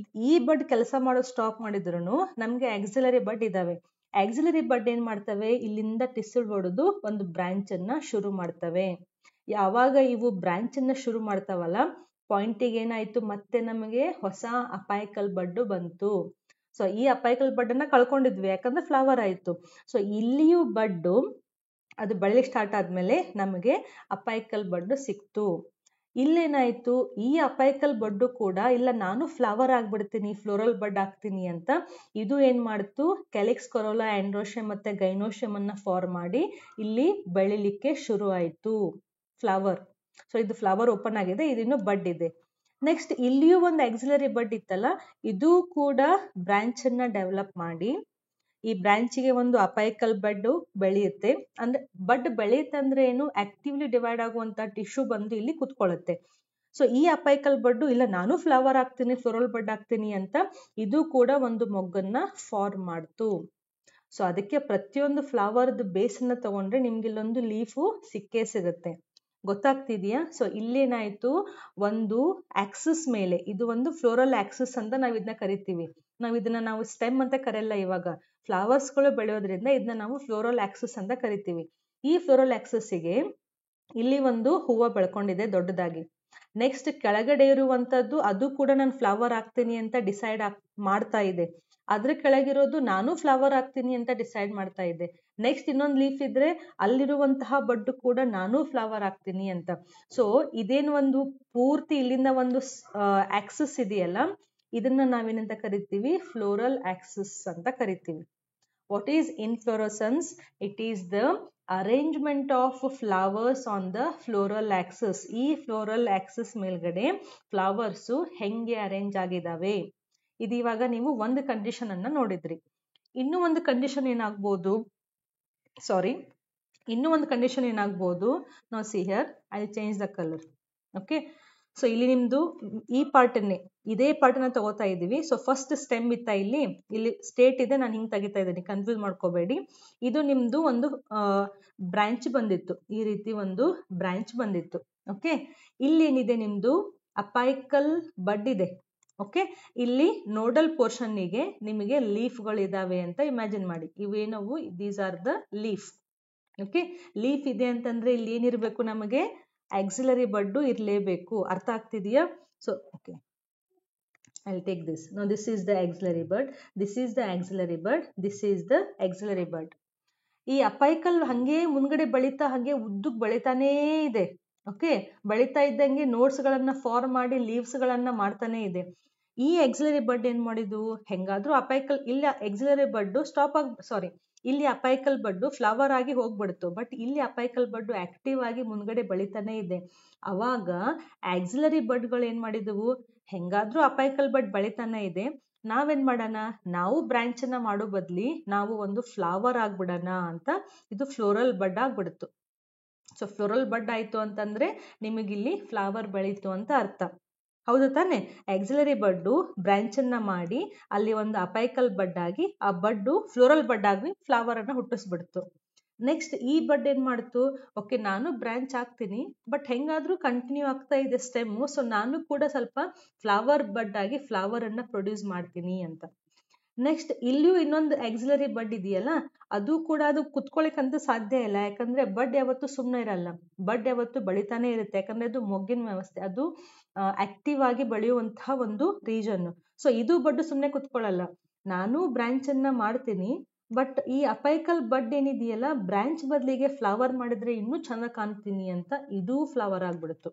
ಈ ಬಡ್ ಕೆಲಸ ಮಾಡೋದು ಸ್ಟಾಪ್ ಮಾಡಿದ್ರು ನಮ್ಗೆ ಆಕ್ಸಿಲರಿ ಬಡ್ ಇದಾವೆ. ಆಕ್ಸಿಲರಿ ಬಡ್ ಏನ್ ಮಾಡ್ತವೆ, ಇಲ್ಲಿಂದ ಟಿಸ್ಲ್ ಹೊಡೆದು ಒಂದು ಬ್ರಾಂಚ್ ಅನ್ನ ಶುರು ಮಾಡ್ತವೆ. ಯಾವಾಗ ಇವು ಬ್ರಾಂಚ್ ಅನ್ನ ಶುರು ಮಾಡ್ತಾವಲ್ಲ, ಪಾಯಿಂಟಿಗೆ ಏನಾಯ್ತು, ಮತ್ತೆ ನಮಗೆ ಹೊಸ ಅಪೈಕಲ್ ಬಡ್ ಬಂತು. ಸೊ ಈ ಅಪೈಕಲ್ ಬಡ್ ಅನ್ನ ಕಳ್ಕೊಂಡಿದ್ವಿ, ಯಾಕಂದ್ರೆ ಫ್ಲವರ್ ಆಯ್ತು. ಸೊ ಇಲ್ಲಿಯೂ ಬಡ್ಡು ಅದು ಬೆಳಿಲಿಕ್ಕೆ ಸ್ಟಾರ್ಟ್ ಆದ್ಮೇಲೆ ನಮಗೆ ಅಪೈಕಲ್ ಬಡ್ಡು ಸಿಕ್ತು. ಇಲ್ಲೇನಾಯ್ತು, ಈ ಅಪೈಕಲ್ ಬಡ್ಡು ಕೂಡ ಇಲ್ಲ ನಾನು ಫ್ಲವರ್ ಆಗ್ಬಿಡ್ತೀನಿ, ಫ್ಲೋರಲ್ ಬಡ್ ಆಗ್ತೀನಿ ಅಂತ ಇದು ಏನ್ ಮಾಡ್ತು, ಕ್ಯಾಲಿಕ್ಸ್, ಕೊರೋಲಾ, ಆಂಡ್ರೋಶಿಯಂ ಮತ್ತೆ ಗೈನೋಶಿಯಂ ಅನ್ನ ಫಾರ್ಮ್ ಮಾಡಿ ಇಲ್ಲಿ ಬೆಳಿಲಿಕ್ಕೆ ಶುರು ಆಯ್ತು ಫ್ಲವರ್. ಸೊ ಇದು ಫ್ಲವರ್ ಓಪನ್ ಆಗಿದೆ, ಇದಿನ್ನು ಬಡ್ ಇದೆ. ನೆಕ್ಸ್ಟ್ ಇಲ್ಲಿಯೂ ಒಂದು ಆಕ್ಸಿಲರಿ ಬಡ್ ಇತ್ತಲ್ಲ, ಇದು ಕೂಡ ಬ್ರಾಂಚ್ ಅನ್ನ ಡೆವಲಪ್ ಮಾಡಿ ಈ ಬ್ರಾಂಚಿಗೆ ಒಂದು ಅಪೈಕಲ್ ಬಡ್ ಬೆಳೆಯುತ್ತೆ. ಅಂದ್ರೆ ಬಡ್ ಬೆಳೆಯುತ್ತೆ ಅಂದ್ರೆ ಏನು, ಆಕ್ಟಿವ್ಲಿ ಡಿವೈಡ್ ಆಗುವಂತ ಟಿಶ್ಯೂ ಬಂದು ಇಲ್ಲಿ ಕುತ್ಕೊಳ್ಳುತ್ತೆ. ಸೊ ಈ ಅಪೈಕಲ್ ಬಡ್ಡು ಇಲ್ಲ ನಾನು ಫ್ಲವರ್ ಆಗ್ತೀನಿ, ಫ್ಲೋರಲ್ ಬಡ್ ಆಗ್ತೀನಿ ಅಂತ ಇದು ಕೂಡ ಒಂದು ಮೊಗ್ಗನ್ನ ಫಾರ್ಮ್ ಮಾಡ್ತು. ಸೊ ಅದಕ್ಕೆ ಪ್ರತಿಯೊಂದು ಫ್ಲವರ್ದು ಬೇಸ್ ಅನ್ನ ತಗೊಂಡ್ರೆ ನಿಮ್ಗೆ ಇಲ್ಲೊಂದು ಲೀಫು ಸಿಕ್ಕೇ ಸಿಗುತ್ತೆ. ಗೊತ್ತಾಗ್ತಿದೆಯಾ? ಸೊ ಇಲ್ಲೇನಾಯ್ತು, ಒಂದು ಆಕ್ಸಿಸ್ ಮೇಲೆ, ಇದು ಒಂದು ಫ್ಲೋರಲ್ ಆಕ್ಸಿಸ್ ಅಂತ ನಾವು ಇದನ್ನ ಕರಿತೀವಿ. ನಾವು ಸ್ಟೆಮ್ ಅಂತ ಕರೆಯಲ್ಲ ಇವಾಗ. ಫ್ಲವರ್ಸ್ಗಳು ಬೆಳೆಯೋದ್ರಿಂದ ಇದನ್ನ ನಾವು ಫ್ಲೋರಲ್ ಆಕ್ಸಿಸ್ ಅಂತ ಕರಿತೀವಿ. ಈ ಫ್ಲೋರಲ್ ಆಕ್ಸಿಸ್ಗೆ ಇಲ್ಲಿ ಒಂದು ಹೂವು ಬೆಳ್ಕೊಂಡಿದೆ ದೊಡ್ಡದಾಗಿ. ನೆಕ್ಸ್ಟ್ ಕೆಳಗಡೆ ಇರುವಂತದ್ದು ಅದು ಕೂಡ ನಾನು ಫ್ಲವರ್ ಆಗ್ತೀನಿ ಅಂತ ಡಿಸೈಡ್ ಮಾಡ್ತಾ ಇದೆ. ಅದ್ರ ಕೆಳಗಿರೋದು ನಾನು ಫ್ಲವರ್ ಆಗ್ತೀನಿ ಅಂತ ಡಿಸೈಡ್ ಮಾಡ್ತಾ ಇದ್ದೆ. ನೆಕ್ಸ್ಟ್ ಇನ್ನೊಂದು ಲೀಫ್ ಇದ್ರೆ ಅಲ್ಲಿರುವಂತಹ ಬಡ್ಡು ಕೂಡ ನಾನು ಫ್ಲವರ್ ಆಗ್ತೀನಿ ಅಂತ. ಸೊ ಇದೇನು ಒಂದು ಪೂರ್ತಿ ಇಲ್ಲಿಂದ ಒಂದು ಆಕ್ಸಿಸ್ ಇದೆಯಲ್ಲ, ಇದನ್ನ ನಾವೇನಂತ ಕರಿತೀವಿ, ಫ್ಲೋರಲ್ ಆಕ್ಸಿಸ್ ಅಂತ ಕರಿತೀವಿ. What is inflorescence? It is the arrangement of flowers on the floral axis. ಈ ಫ್ಲೋರಲ್ ಆಕ್ಸಿಸ್ ಮೇಲ್ಗಡೆ ಫ್ಲವರ್ಸ್ ಹೆಂಗೆ ಅರೇಂಜ್ ಆಗಿದಾವೆ. ಇದು ಇವಾಗ ನೀವು ಒಂದು ಕಂಡೀಷನ್ ಅನ್ನ ನೋಡಿದ್ರಿ. ಇನ್ನೂ ಒಂದು ಕಂಡೀಷನ್ ಏನಾಗ್ಬೋದು, ನಾವು see here I will change the colour. Okay, so ಇಲ್ಲಿ ನಿಮ್ದು ಈ ಪಾರ್ಟನ್ನೇ, ಇದೇ ಪಾರ್ಟನ್ನ ತಗೋತಾ ಇದೀವಿ. ಸೊ ಫಸ್ಟ್ ಸ್ಟೆಮ್ ಇತ್ತಾ, ಇಲ್ಲಿ ಸ್ಟೇಟ್ ಇದೆ, ನಾನು ಹಿಂಗೆ ತೆಗಿತಾ ಇದ್ದೀನಿ, ಕನ್ಫ್ಯೂಸ್ ಮಾಡ್ಕೋಬೇಡಿ. ಇದು ನಿಮ್ದು ಒಂದು ಬ್ರಾಂಚ್ ಬಂದಿತ್ತು, ಈ ರೀತಿ ಒಂದು ಬ್ರಾಂಚ್ ಬಂದಿತ್ತು. ಓಕೆ, ಇಲ್ಲಿ ಏನಿದೆ ನಿಮ್ದು ಅಪೈಕಲ್ ಬಡ್ ಇದೆ. ಓಕೆ, ಇಲ್ಲಿ ನೋಡಲ್ ಪೋರ್ಷನ್ನಿಗೆ ನಿಮಗೆ ಲೀಫ್ಗಳಿದಾವೆ ಅಂತ ಇಮ್ಯಾಜಿನ್ ಮಾಡಿ. ಇವೇನವು, these are the leaf. Okay, leaf ಇದೆ ಅಂತಂದ್ರೆ ಇಲ್ಲಿ ಏನಿರ್ಬೇಕು, ನಮಗೆ ಆಕ್ಸಿಲರಿ ಬಡ್ಡು ಇರಲೇಬೇಕು. ಅರ್ಥ ಆಗ್ತಿದೆಯಾ? So okay, I will take this. Now this is the axillary bud, this is the axillary bud, this is the axillary bud. ಈ ಅಪೈಕಲ್ ಹಂಗೆ ಮುಂದ್ಗಡೆ ಬೆಳೀತಾ, ಹಾಗೆ ಉದ್ದಕ್ಕೆ ಬೆಳಿತಾನೇ ಇದೆ. ಓಕೆ, ಬೆಳೀತಾ ಇದ್ದಂಗೆ ನೋಟ್ಸ್ ಗಳನ್ನ ಫಾರ್ಮ್ ಮಾಡಿ ಲೀವ್ಸ್ ಗಳನ್ನ ಮಾಡ್ತಾನೆ ಇದೆ. ಈ ಆಕ್ಸಿಲರಿ ಬಡ್ ಏನ್ ಮಾಡಿದ್ದು, ಹೆಂಗಾದ್ರೂ ಅಪೈಕಲ್, ಇಲ್ಲಿ ಆಕ್ಸಿಲರಿ ಬಡ್ಡು ಸ್ಟಾಪ್ ಆಗಿ, ಇಲ್ಲಿ ಅಪೈಕಲ್ ಬಡ್ಡು ಫ್ಲವರ್ ಆಗಿ ಹೋಗ್ಬಿಡ್ತು. ಬಟ್ ಇಲ್ಲಿ ಅಪೈಕಲ್ ಬಡ್ಡು ಆಕ್ಟಿವ್ ಆಗಿ ಮುಂದ್ಗಡೆ ಬೆಳಿತಾನೆ ಇದೆ. ಅವಾಗ ಆಕ್ಸಿಲರಿ ಬಡ್ಗಳು ಏನ್ ಮಾಡಿದವು, ಹೆಂಗಾದ್ರೂ ಅಪೈಕಲ್ ಬಡ್ ಬೆಳಿತಾನೆ ಇದೆ, ನಾವೇನ್ ಮಾಡೋಣ, ನಾವು ಬ್ರಾಂಚ್ ಅನ್ನ ಮಾಡೋ ಬದ್ಲಿ ನಾವು ಒಂದು ಫ್ಲವರ್ ಆಗ್ಬಿಡೋಣ ಅಂತ ಇದು ಫ್ಲೋರಲ್ ಬಡ್ ಆಗ್ಬಿಡ್ತು. ಸೊ ಫ್ಲೋರಲ್ ಬಡ್ ಆಯ್ತು ಅಂತಂದ್ರೆ ನಿಮಗಿಲ್ಲಿ ಫ್ಲವರ್ ಬೆಳೀತು ಅಂತ ಅರ್ಥ. ಹೌದು ತಾನೆ? ಆಕ್ಸಿಲರಿ ಬಡ್ಡು ಬ್ರಾಂಚ್ ಅನ್ನ ಮಾಡಿ ಅಲ್ಲಿ ಒಂದು ಅಪೈಕಲ್ ಬಡ್ ಆಗಿ, ಆ ಬಡ್ಡು ಫ್ಲೋರಲ್ ಬಡ್ ಆಗಿ ಫ್ಲವರ್ ಅನ್ನ ಹುಟ್ಟಿಸ್ಬಿಡ್ತು. ನೆಕ್ಸ್ಟ್ ಈ ಬಡ್ ಏನ್ ಮಾಡ್ತು, ಓಕೆ ನಾನು ಬ್ರಾಂಚ್ ಆಗ್ತೀನಿ, ಬಟ್ ಹೆಂಗಾದ್ರೂ ಕಂಟಿನ್ಯೂ ಆಗ್ತಾ ಇದೆ ಸ್ಟೆಮ್ಮು, ಸೊ ನಾನು ಕೂಡ ಸ್ವಲ್ಪ ಫ್ಲವರ್ ಬಡ್ ಆಗಿ ಫ್ಲವರ್ ಅನ್ನ ಪ್ರೊಡ್ಯೂಸ್ ಮಾಡ್ತೀನಿ ಅಂತ. ನೆಕ್ಸ್ಟ್ ಇಲ್ಲಿಯೂ ಇನ್ನೊಂದು ಆಕ್ಸಿಲರಿ ಬಡ್ ಇದೆಯಲ್ಲ, ಅದು ಕೂಡ ಅದು ಕುತ್ಕೊಳ್ಳಿಕ್ಕಂತೂ ಸಾಧ್ಯ ಇಲ್ಲ. ಯಾಕಂದ್ರೆ ಬಡ್ ಯಾವತ್ತು ಸುಮ್ಮನೆ ಇರಲ್ಲ, ಬಡ್ ಯಾವತ್ತು ಬೆಳಿತಾನೆ ಇರುತ್ತೆ. ಯಾಕಂದ್ರೆ ಅದು ಮೊಗ್ಗಿನ ವ್ಯವಸ್ಥೆ, ಅದು ಆಕ್ಟಿವ್ ಆಗಿ ಬೆಳೆಯುವಂತಹ ಒಂದು ರೀಜನ್. ಸೊ ಇದು ಬಡ್ ಸುಮ್ಮನೆ ಕುತ್ಕೊಳ್ಳಲ್ಲ, ನಾನು ಬ್ರಾಂಚ್ ಅನ್ನ ಮಾಡ್ತೀನಿ, ಬಟ್ ಈ ಅಪೈಕಲ್ ಬಡ್ ಏನಿದೆಯಲ್ಲ, ಬ್ರಾಂಚ್ ಬದಲಿಗೆ ಫ್ಲವರ್ ಮಾಡಿದ್ರೆ ಇನ್ನೂ ಚೆನ್ನಾಗಿ ಕಾಣ್ತೀನಿ ಅಂತ ಇದು ಫ್ಲವರ್ ಆಗ್ಬಿಡ್ತು.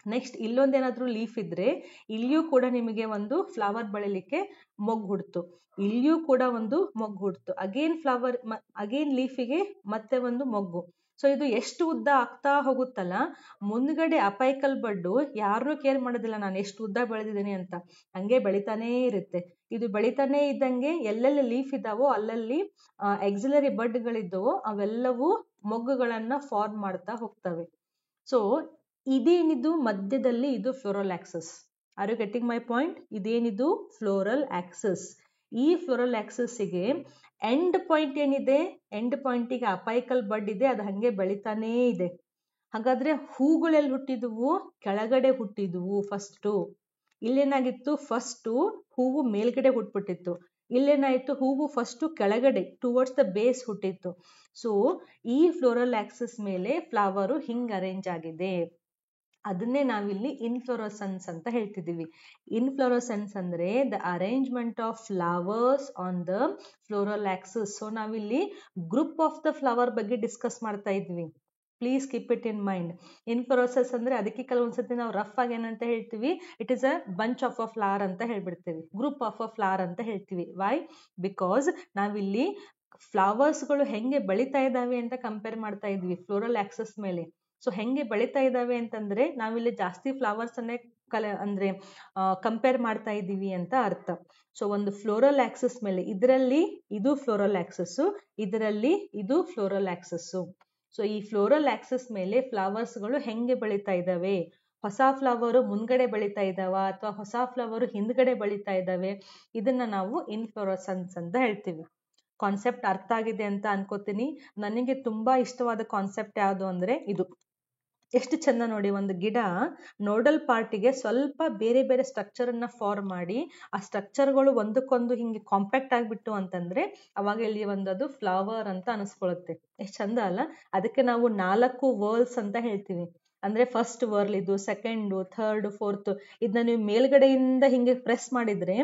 ನೆಕ್ಸ್ಟ್ ಇಲ್ಲೊಂದೇನಾದ್ರೂ ಲೀಫ್ ಇದ್ರೆ ಇಲ್ಲಿಯೂ ಕೂಡ ನಿಮಗೆ ಒಂದು ಫ್ಲವರ್ ಬೆಳಿಲಿಕ್ಕೆ ಮೊಗ್ಗು ಹುಡ್ತು, ಇಲ್ಲಿಯೂ ಕೂಡ ಒಂದು ಮೊಗ್ಗು ಹುಡ್ತು. ಅಗೇನ್ ಫ್ಲವರ್, ಅಗೇನ್ ಲೀಫಿಗೆ ಮತ್ತೆ ಒಂದು ಮೊಗ್ಗು. ಸೊ ಇದು ಎಷ್ಟು ಉದ್ದ ಆಗ್ತಾ ಹೋಗುತ್ತಲ್ಲ, ಮುಂದ್ಗಡೆ ಅಪೈಕಲ್ ಬಡ್ಡು ಯಾರನ್ನೂ ಕೇರ್ ಮಾಡೋದಿಲ್ಲ ನಾನು ಎಷ್ಟು ಉದ್ದ ಬೆಳೆದಿದ್ದೀನಿ ಅಂತ, ಹಂಗೆ ಬೆಳಿತಾನೇ ಇರುತ್ತೆ. ಇದು ಬೆಳಿತಾನೇ ಇದ್ದಂಗೆ ಎಲ್ಲೆಲ್ಲಿ ಲೀಫ್ ಇದಾವೋ ಅಲ್ಲಲ್ಲಿ ಆಕ್ಸಿಲರಿ ಬಡ್ಗಳಿದ್ದವೋ ಅವೆಲ್ಲವೂ ಮೊಗ್ಗುಗಳನ್ನ ಫಾರ್ಮ್ ಮಾಡ್ತಾ ಹೋಗ್ತವೆ. ಸೊ ಇದೇನಿದು ಮಧ್ಯದಲ್ಲಿ, ಇದು floral axis. Are you getting my point? ಇದೇನಿದು ಫ್ಲೋರಲ್ ಆಕ್ಸಿಸ್. ಈ ಫ್ಲೋರಲ್ ಆಕ್ಸಿಸ್ಗೆ ಎಂಡ್ ಪಾಯಿಂಟ್ ಏನಿದೆ, ಎಂಡ್ ಪಾಯಿಂಟಿಗೆ ಅಪೈಕಲ್ ಬಡ್ ಇದೆ, ಅದು ಹಂಗೆ ಬೆಳಿತಾನೇ ಇದೆ. ಹಾಗಾದ್ರೆ ಹೂಗಳೆಲ್ಲಿ ಹುಟ್ಟಿದ್ವು, ಕೆಳಗಡೆ ಹುಟ್ಟಿದ್ವು. ಫಸ್ಟು ಇಲ್ಲೇನಾಗಿತ್ತು, ಫಸ್ಟು ಹೂವು ಮೇಲ್ಗಡೆ ಹುಟ್ಬಿಟ್ಟಿತ್ತು, ಇಲ್ಲೇನಾಯ್ತು, ಹೂವು ಫಸ್ಟು ಕೆಳಗಡೆ ಟುವರ್ಡ್ಸ್ ದ ಬೇಸ್ ಹುಟ್ಟಿತ್ತು. ಸೊ ಈ ಫ್ಲೋರಲ್ ಆಕ್ಸಿಸ್ ಮೇಲೆ ಫ್ಲವರು ಹಿಂಗ್ ಅರೇಂಜ್ ಆಗಿದೆ, ಅದನ್ನೇ ನಾವಿಲ್ಲಿ ಇನ್ಫ್ಲೋರಸೆನ್ಸ್ ಅಂತ ಹೇಳ್ತಿದೀವಿ. ಇನ್ಫ್ಲೋರಸೆನ್ಸ್ ಅಂದ್ರೆ the arrangement of flowers on the floral axis. So ನಾವಿಲ್ಲಿ ಗ್ರೂಪ್ ಆಫ್ ದ ಫ್ಲವರ್ ಬಗ್ಗೆ ಡಿಸ್ಕಸ್ ಮಾಡ್ತಾ ಇದ್ವಿ. Please keep it in mind. Inflorescence ಅಂದ್ರೆ ಅದಕ್ಕೆ ಕೆಲವೊಂದ್ಸತಿ ನಾವು ರಫ್ ಆಗಿ ಏನಂತ ಹೇಳ್ತೀವಿ, it is a bunch of a flower ಅಂತ ಹೇಳ್ಬಿಡ್ತೀವಿ, ಗ್ರೂಪ್ ಆಫ್ ಅ ಫ್ಲವರ್ ಅಂತ ಹೇಳ್ತೀವಿ. ವೈ? ಬಿಕಾಸ್ ನಾವಿಲ್ಲಿ ಫ್ಲವರ್ಸ್ಗಳು ಹೆಂಗೆ ಬೆಳಿತಾ ಇದಾವೆ ಅಂತ ಕಂಪೇರ್ ಮಾಡ್ತಾ ಇದ್ವಿ ಫ್ಲೋರಲ್ ಆಕ್ಸಿಸ್ ಮೇಲೆ. ಸೊ ಹೆಂಗೆ ಬೆಳಿತಾ ಇದಾವೆ ಅಂತಂದ್ರೆ ನಾವಿಲ್ಲಿ ಜಾಸ್ತಿ ಫ್ಲವರ್ಸ್ ಅನ್ನೇ ಅಂದ್ರೆ ಕಂಪೇರ್ ಮಾಡ್ತಾ ಇದ್ದೀವಿ ಅಂತ ಅರ್ಥ. ಸೊ ಒಂದು ಫ್ಲೋರಲ್ ಆಕ್ಸಿಸ್ ಮೇಲೆ, ಇದರಲ್ಲಿ ಇದು ಫ್ಲೋರಲ್ ಆಕ್ಸಿಸ್, ಇದರಲ್ಲಿ ಇದು ಫ್ಲೋರಲ್ ಆಕ್ಸಿಸ್. ಸೊ ಈ ಫ್ಲೋರಲ್ ಆಕ್ಸಿಸ್ ಮೇಲೆ ಫ್ಲವರ್ಸ್ಗಳು ಹೆಂಗೆ ಬೆಳಿತಾ ಇದಾವೆ, ಹೊಸ ಫ್ಲವರು ಮುಂದ್ಗಡೆ ಬೆಳಿತಾ ಇದಾವ ಅಥವಾ ಹೊಸ ಫ್ಲವರು ಹಿಂದ್ಗಡೆ ಬೆಳಿತಾ ಇದಾವೆ, ಇದನ್ನ ನಾವು ಇನ್ಫ್ಲೋರಸೆನ್ಸ್ ಅಂತ ಹೇಳ್ತೀವಿ. ಕಾನ್ಸೆಪ್ಟ್ ಅರ್ಥ ಆಗಿದೆ ಅಂತ ಅನ್ಕೋತೀನಿ. ನನಗೆ ತುಂಬಾ ಇಷ್ಟವಾದ ಕಾನ್ಸೆಪ್ಟ್ ಯಾವುದು ಅಂದ್ರೆ ಇದು. ಎಷ್ಟು ಚಂದ ನೋಡಿ, ಒಂದು ಗಿಡ ನೋಡಲ್ ಪಾರ್ಟಿಗೆ ಸ್ವಲ್ಪ ಬೇರೆ ಬೇರೆ ಸ್ಟ್ರಕ್ಚರ್ ಅನ್ನ ಫಾರ್ಮ್ ಮಾಡಿ ಆ ಸ್ಟ್ರಕ್ಚರ್ಗಳು ಒಂದಕ್ಕೊಂದು ಹಿಂಗೆ ಕಾಂಪ್ಯಾಕ್ಟ್ ಆಗಿಬಿಟ್ಟು ಅಂತಂದ್ರೆ ಅವಾಗ ಇಲ್ಲಿ ಅದು ಫ್ಲವರ್ ಅಂತ ಅನಿಸ್ಕೊಳ್ಳುತ್ತೆ. ಎಷ್ಟು ಚಂದ ಅಲ್ಲ. ಅದಕ್ಕೆ ನಾವು 4 ವರ್ಲ್ಸ್ ಅಂತ ಹೇಳ್ತೀವಿ. ಅಂದ್ರೆ ಫಸ್ಟ್ ವರ್ಲ್ ಇದು, ಸೆಕೆಂಡ್, ಥರ್ಡ್, ಫೋರ್ತ್. ಇದನ್ನ ನೀವು ಮೇಲ್ಗಡೆಯಿಂದ ಹಿಂಗೆ ಪ್ರೆಸ್ ಮಾಡಿದ್ರೆ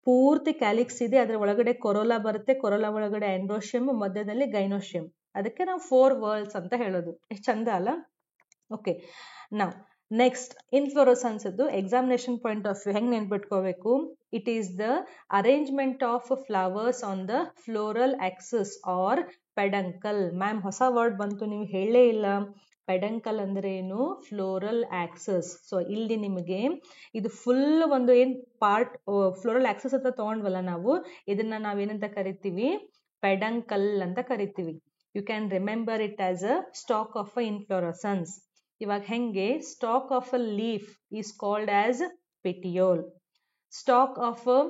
ಪೂರ್ತಿ ಕ್ಯಾಲಿಕ್ಸ್ ಇದೆ, ಅದ್ರ ಒಳಗಡೆ ಕೊರೋಲಾ ಬರುತ್ತೆ, ಕೊರೋಲಾ ಒಳಗಡೆ ಆಂಡ್ರೋಶಿಯಂ, ಮಧ್ಯದಲ್ಲಿ ಗೈನೋಶಿಯಂ. ಅದಕ್ಕೆ ನಾವು 4 ವರ್ಲ್ಸ್ ಅಂತ ಹೇಳೋದು. ಎಷ್ಟು ಚಂದ ಅಲ್ಲ. ಓಕೆ, ನಾವು next inflorescence examination point of view ಹೆಂಗ್ ನೆನ್ಪಿಟ್ಕೋಬೇಕು. It is the arrangement of flowers on the floral axis or peduncle. Ma'am ಹೊಸ ವರ್ಡ್ ಬಂತು, ನೀವು ಹೇಳೇ ಇಲ್ಲ. ಪೆಡಂಕಲ್ ಅಂದ್ರೆ ಏನು? Floral axis. ಸೊ ಇಲ್ಲಿ ನಿಮಗೆ ಇದು ಫುಲ್ ಒಂದು ಏನ್ ಪಾರ್ಟ್ ಫ್ಲೋರಲ್ ಆಕ್ಸಿಸ್ ಅಂತ ತಗೊಂಡ್ವಲ್ಲ ನಾವು, ಇದನ್ನ ನಾವೇನಂತ ಕರಿತೀವಿ? ಪೆಡಂಕಲ್ ಅಂತ ಕರಿತೀವಿ. You can remember it as a stalk of a inflorescence. ಇವಾಗ ಹೆಂಗೆ stalk of a leaf is called as petiole, stalk of a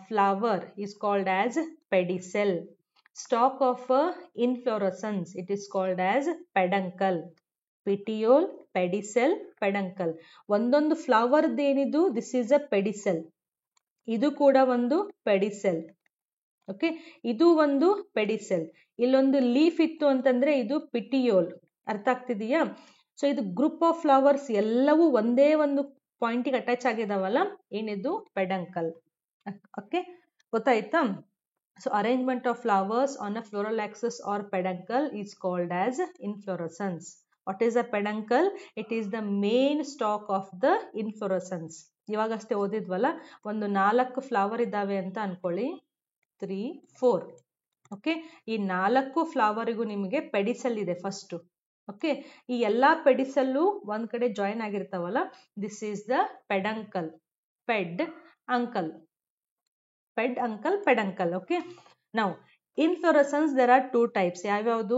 flower is called as pedicel, stalk of a inflorescence it is called as peduncle. Petiole, pedicel, peduncle. ಒಂದೊಂದು flower ಏನಿದು, this is a ಪೆಡಿಸೆಲ್. ಇದು ಕೂಡ ಒಂದು ಪೆಡಿಸೆಲ್. Okay, ಇದು ಒಂದು ಪೆಡಿಸೆಲ್. ಇಲ್ಲೊಂದು leaf ಇತ್ತು ಅಂತಂದ್ರೆ ಇದು ಪಿಟಿಯೋಲ್. ಅರ್ಥ ಆಗ್ತಿದೆಯಾ? ಸೊ ಇದು ಗ್ರೂಪ್ ಆಫ್ ಫ್ಲವರ್ಸ್ ಎಲ್ಲವೂ ಒಂದೇ ಒಂದು ಪಾಯಿಂಟಿಗೆ ಅಟ್ಯಾಚ್ ಆಗಿದಾವಲ್ಲ, ಏನಿದು? ಪೆಡಂಕಲ್. ಓಕೆ, ಗೊತ್ತಾಯ್ತಾ? So arrangement of flowers on a floral axis or peduncle is called as inflorescence. What is a peduncle? It is the main stalk of the inflorescence. ಇವಾಗಷ್ಟೇ ಓದಿದ್ವಲ್ಲ, ಒಂದು 4 ಫ್ಲವರ್ ಇದ್ದಾವೆ ಅಂತ ಅನ್ಕೊಳ್ಳಿ, 3, 4. ಓಕೆ, ಈ 4 ಫ್ಲವರಿಗೂ ನಿಮಗೆ ಪೆಡಿಸೆಲ್ ಇದೆ ಫಸ್ಟ್. ಓಕೆ, ಈ ಎಲ್ಲಾ ಪೆಡಿಸೆಲ್ಲು ಒಂದ್ ಕಡೆ ಜಾಯಿನ್ ಆಗಿರ್ತಾವಲ್ಲ, this is the peduncle. Peduncle, peduncle, peduncle. Okay, ನಾವು ಇನ್ಫ್ಲೋರಸೆನ್ಸ್ ದೇರ್ ಆರ್ 2 ಟೈಪ್ಸ್. ಯಾವ್ಯಾವುದು?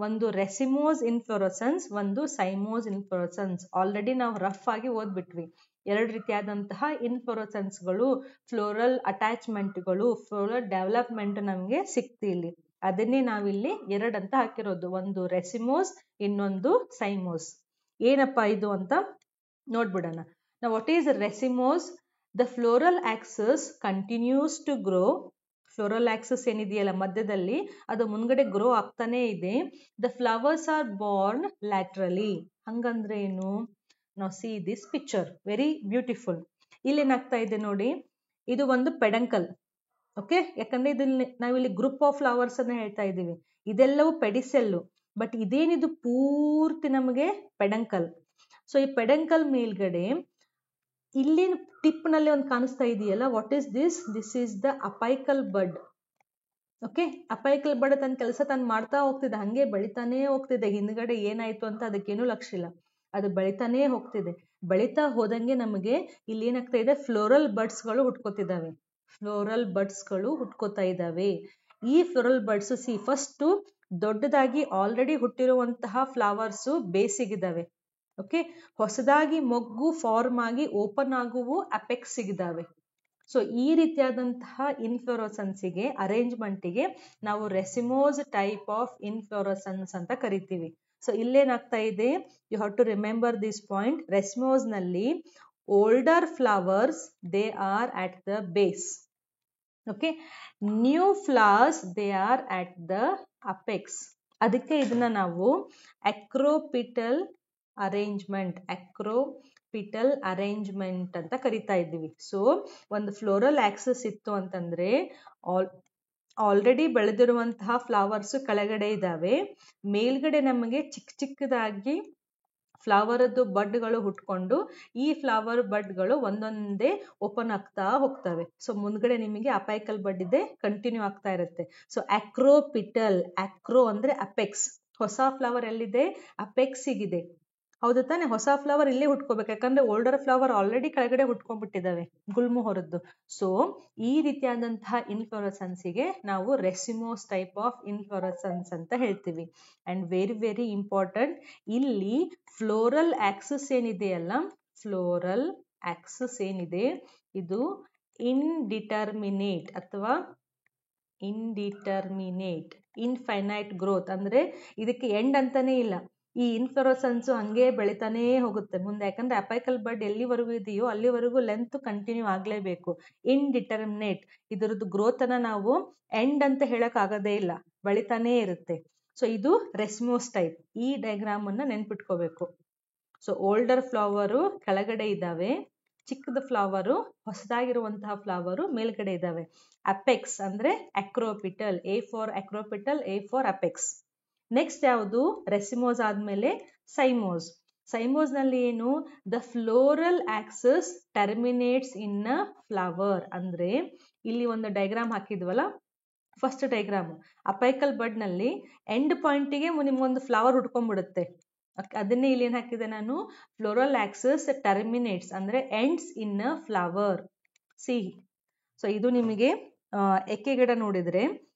ಒಂದು ರೆಸಿಮೋಸ್ ಇನ್ಫ್ಲೋರಸೆನ್ಸ್, ಒಂದು ಸೈಮೋಸ್ ಇನ್ಫ್ಲೋರಸೆನ್ಸ್. ಆಲ್ರೆಡಿ ನಾವು ರಫ್ ಆಗಿ ಓದ್ಬಿಟ್ವಿ. 2 ರೀತಿಯಾದಂತಹ ಇನ್ಫ್ಲೋರಸೆನ್ಸ್ಗಳು, ಫ್ಲೋರಲ್ ಅಟ್ಯಾಚ್ಮೆಂಟ್ಗಳು, ಫ್ಲೋರಲ್ ಡೆವಲಪ್ಮೆಂಟ್ ನಮಗೆ ಸಿಕ್ತಿ ಇಲ್ಲಿ. ಅದನ್ನೇ ನಾವಿಲ್ಲಿ 2 ಅಂತ ಹಾಕಿರೋದು, ಒಂದು ರೆಸಿಮೋಸ್, ಇನ್ನೊಂದು ಸೈಮೋಸ್. ಏನಪ್ಪಾ ಇದು ಅಂತ ನೋಡ್ಬಿಡೋಣ. ನಾವು what is racemose? The floral axis continues to grow. Floral axis ಏನಿದೆಯಲ್ಲ ಮಧ್ಯದಲ್ಲಿ, ಅದು ಮುಂದ್ಗಡೆ ಗ್ರೋ ಆಗ್ತಾನೆ ಇದೆ. The flowers are borne laterally. ಹಂಗಂದ್ರೆ ಏನು? ನಾವು see this picture, very beautiful. ಇಲ್ಲಿ ಏನಾಗ್ತಾ ಇದೆ ನೋಡಿ, ಇದು ಒಂದು ಪೆಡಂಕಲ್. ಓಕೆ, ಯಾಕಂದ್ರೆ ಇದನ್ನ ನಾವಿಲ್ಲಿ ಗ್ರೂಪ್ ಆಫ್ ಫ್ಲವರ್ಸ್ ಅನ್ನ ಹೇಳ್ತಾ ಇದ್ದೀವಿ. ಇದೆಲ್ಲವೂ ಪೆಡಿಸೆಲ್ಲು, ಬಟ್ ಇದೇನಿದು ಪೂರ್ತಿ ನಮಗೆ ಪೆಡಂಕಲ್. ಸೊ ಈ ಪೆಡಂಕಲ್ ಮೇಲ್ಗಡೆ ಇಲ್ಲಿನ ಟಿಪ್ ನಲ್ಲಿ ಒಂದು ಕಾಣಿಸ್ತಾ ಇದೆಯಲ್ಲ, what is this? This is the apical bud. Okay, apical bud ತನ್ನ ಕೆಲಸ ತಾನು ಮಾಡ್ತಾ ಹೋಗ್ತಿದೆ, ಹಂಗೆ ಬೆಳಿತಾನೇ ಹೋಗ್ತಿದೆ. ಹಿಂದ್ಗಡೆ ಏನಾಯ್ತು ಅಂತ ಅದಕ್ಕೇನು ಲಕ್ಷ್ಯ ಇಲ್ಲ, ಅದು ಬೆಳಿತಾನೇ ಹೋಗ್ತಿದೆ. ಬೆಳಿತಾ ಹೋದಂಗೆ ನಮಗೆ ಇಲ್ಲಿ ಏನಾಗ್ತಾ ಇದೆ? ಫ್ಲೋರಲ್ ಬಡ್ಸ್ ಗಳು ಹುಟ್ಕೋತಿದ್ದಾವೆ. ಫ್ಲೋರಲ್ ಬಡ್ಸ್ ಗಳು ಹುಟ್ಕೋತಾ ಇದ್ದಾವೆ. ಈ ಫ್ಲೋರಲ್ ಬಡ್ಸ್ ಫಸ್ಟ್ ದೊಡ್ಡದಾಗಿ ಆಲ್ರೆಡಿ ಹುಟ್ಟಿರುವಂತಹ ಫ್ಲವರ್ಸ್ ಬೇಸಿಗಿದ್ದಾವೆ. ಓಕೆ, ಹೊಸದಾಗಿ ಮೊಗ್ಗು ಫಾರ್ಮ್ ಆಗಿ ಓಪನ್ ಆಗುವು ಅಪೆಕ್ಸ್ ಸಿಗಿದಾವೆ. ಸೊ ಈ ರೀತಿಯಾದಂತಹ ಇನ್ಫ್ಲೋರಸೆನ್ಸ್ಗೆ, ಅರೇಂಜ್ಮೆಂಟ್ಗೆ ನಾವು ರೆಸಿಮೋಸ್ ಟೈಪ್ ಆಫ್ ಇನ್ಫ್ಲೋರಸೆನ್ಸ್ ಅಂತ ಕರಿತೀವಿ. ಸೊ ಇಲ್ಲೇನಾಗ್ತಾ ಇದೆ? You have to remember this point. Racemose ನಲ್ಲಿ older flowers they are at the base. Okay, new flowers they are at the apex. ಅದಕ್ಕೆ ಇದನ್ನ ನಾವು ಅಕ್ರೋಪಿಟಲ್ ಅರೇಂಜ್ಮೆಂಟ್, ಅಕ್ರೋಪಿಟಲ್ ಅರೇಂಜ್ಮೆಂಟ್ ಅಂತ ಕರಿತಾ ಇದ್ದೀವಿ. ಸೊ ಒಂದು ಫ್ಲೋರಲ್ ಆಕ್ಸಿಸ್ ಇತ್ತು ಅಂತಂದ್ರೆ ಆಲ್ರೆಡಿ ಬೆಳೆದಿರುವಂತಹ ಫ್ಲವರ್ಸ್ ಕೆಳಗಡೆ ಇದ್ದಾವೆ, ಮೇಲ್ಗಡೆ ನಮಗೆ ಚಿಕ್ಕ ಚಿಕ್ಕದಾಗಿ ಫ್ಲವರ್ ಬಡ್ಗಳು ಹುಟ್ಕೊಂಡು ಈ ಫ್ಲವರ್ ಬಡ್ಗಳು ಒಂದೊಂದೇ ಓಪನ್ ಆಗ್ತಾ ಹೋಗ್ತವೆ. ಸೊ ಮುಂದ್ಗಡೆ ನಿಮಗೆ ಅಪೈಕಲ್ ಬಡ್ ಇದೆ, ಕಂಟಿನ್ಯೂ ಆಗ್ತಾ ಇರುತ್ತೆ. ಸೊ ಅಕ್ರೋಪಿಟಲ್, ಅಕ್ರೋ ಅಂದ್ರೆ ಅಪೆಕ್ಸ್. ಹೊಸ ಫ್ಲವರ್ ಎಲ್ಲಿದೆ? ಅಪೆಕ್ಸಿಗಿದೆ. ಹೌದು ತಾನೆ? ಹೊಸ ಫ್ಲವರ್ ಇಲ್ಲೇ ಹುಟ್ಕೋಬೇಕು, ಯಾಕಂದ್ರೆ ಓಲ್ಡರ್ ಫ್ಲವರ್ ಆಲ್ರೆಡಿ ಕೆಳಗಡೆ ಹುಟ್ಕೊಂಡ್ಬಿಟ್ಟಿದ್ದಾವೆ ಗುಲ್ಮು ಹೊರದ್ದು. ಸೊ ಈ ರೀತಿಯಾದಂತಹ ಇನ್ಫ್ಲೋರಸೆನ್ಸ್ಗೆ ನಾವು ರೆಸಿಮೋಸ್ ಟೈಪ್ ಆಫ್ ಇನ್ಫ್ಲೋರಸೆನ್ಸ್ ಅಂತ ಹೇಳ್ತೀವಿ. ಅಂಡ್ ವೆರಿ ವೆರಿ ಇಂಪಾರ್ಟೆಂಟ್, ಇಲ್ಲಿ ಫ್ಲೋರಲ್ ಆಕ್ಸಿಸ್ ಏನಿದೆಯಲ್ಲ, ಫ್ಲೋರಲ್ ಆಕ್ಸಿಸ್ ಏನಿದೆ ಇದು ಇನ್ಡಿಟರ್ಮಿನೇಟ್ ಅಥವಾ ಇನ್ಡಿಟರ್ಮಿನೇಟ್ ಇನ್ಫೈನೈಟ್ ಗ್ರೋತ್. ಅಂದ್ರೆ ಇದಕ್ಕೆ ಎಂಡ್ ಅಂತಾನೆ ಇಲ್ಲ, ಈ ಇನ್ಫ್ಲೋರಸೆನ್ಸ್ ಹಂಗೆ ಬೆಳಿತಾನೇ ಹೋಗುತ್ತೆ ಮುಂದೆ, ಯಾಕಂದ್ರೆ ಅಪೈಕಲ್ ಬಡ್ ಎಲ್ಲಿವರೆಗೂ ಇದೆಯೋ ಅಲ್ಲಿವರೆಗೂ ಲೆಂತ್ ಕಂಟಿನ್ಯೂ ಆಗ್ಲೇಬೇಕು. ಇನ್ಡಿಟರ್ಮಿನೇಟ್, ಇದರದ್ದು ಗ್ರೋತ್ ಅನ್ನ ನಾವು ಎಂಡ್ ಅಂತ ಹೇಳಕ್ ಆಗೋದೇ ಇಲ್ಲ, ಬೆಳಿತಾನೇ ಇರುತ್ತೆ. ಸೊ ಇದು ರೆಸ್ಮೋಸ್ ಟೈಪ್. ಈ ಡಯಾಗ್ರಾಮ್ ಅನ್ನ ನೆನ್ಪಿಟ್ಕೋಬೇಕು. ಸೊ ಓಲ್ಡರ್ ಫ್ಲವರು ಕೆಳಗಡೆ ಇದ್ದಾವೆ, ಚಿಕ್ಕದ ಫ್ಲವರು ಹೊಸದಾಗಿರುವಂತಹ ಫ್ಲವರು ಮೇಲ್ಗಡೆ ಇದ್ದಾವೆ. ಅಪೆಕ್ಸ್ ಅಂದ್ರೆ acropetal, A for acropetal, A for apex. Next ಯಾವುದು? ರೆಸಿಮೋಸ್ ಆದ್ಮೇಲೆ ಸೈಮೋಸ್. ಸೈಮೋಸ್ ನಲ್ಲಿ ಏನು? The floral axis terminates in a flower. ಅಂದ್ರೆ ಇಲ್ಲಿ ಒಂದು ಡಯಾಗ್ರಾಮ್ ಹಾಕಿದ್ವಲ್ಲ, ಫಸ್ಟ್ ಡಯಾಗ್ರಾಮ್, ಅಪೈಕಲ್ ಬಡ್ ನಲ್ಲಿ ಎಂಡ್ ಪಾಯಿಂಟಿಗೆ ನಿಮ್ಗೊಂದು ಫ್ಲವರ್ ಹುಡ್ಕೊಂಡ್ಬಿಡುತ್ತೆ. ಅದನ್ನೇ ಇಲ್ಲಿ ಏನ್ ಹಾಕಿದೆ ನಾನು? ಫ್ಲೋರಲ್ ಆಕ್ಸಸ್ ಟರ್ಮಿನೇಟ್ಸ್ ಅಂದ್ರೆ ends in a flower. C, so ಇದು ನಿಮಗೆ ಎಕ್ಕೆ ಗಿಡ ನೋಡಿದ್ರೆ,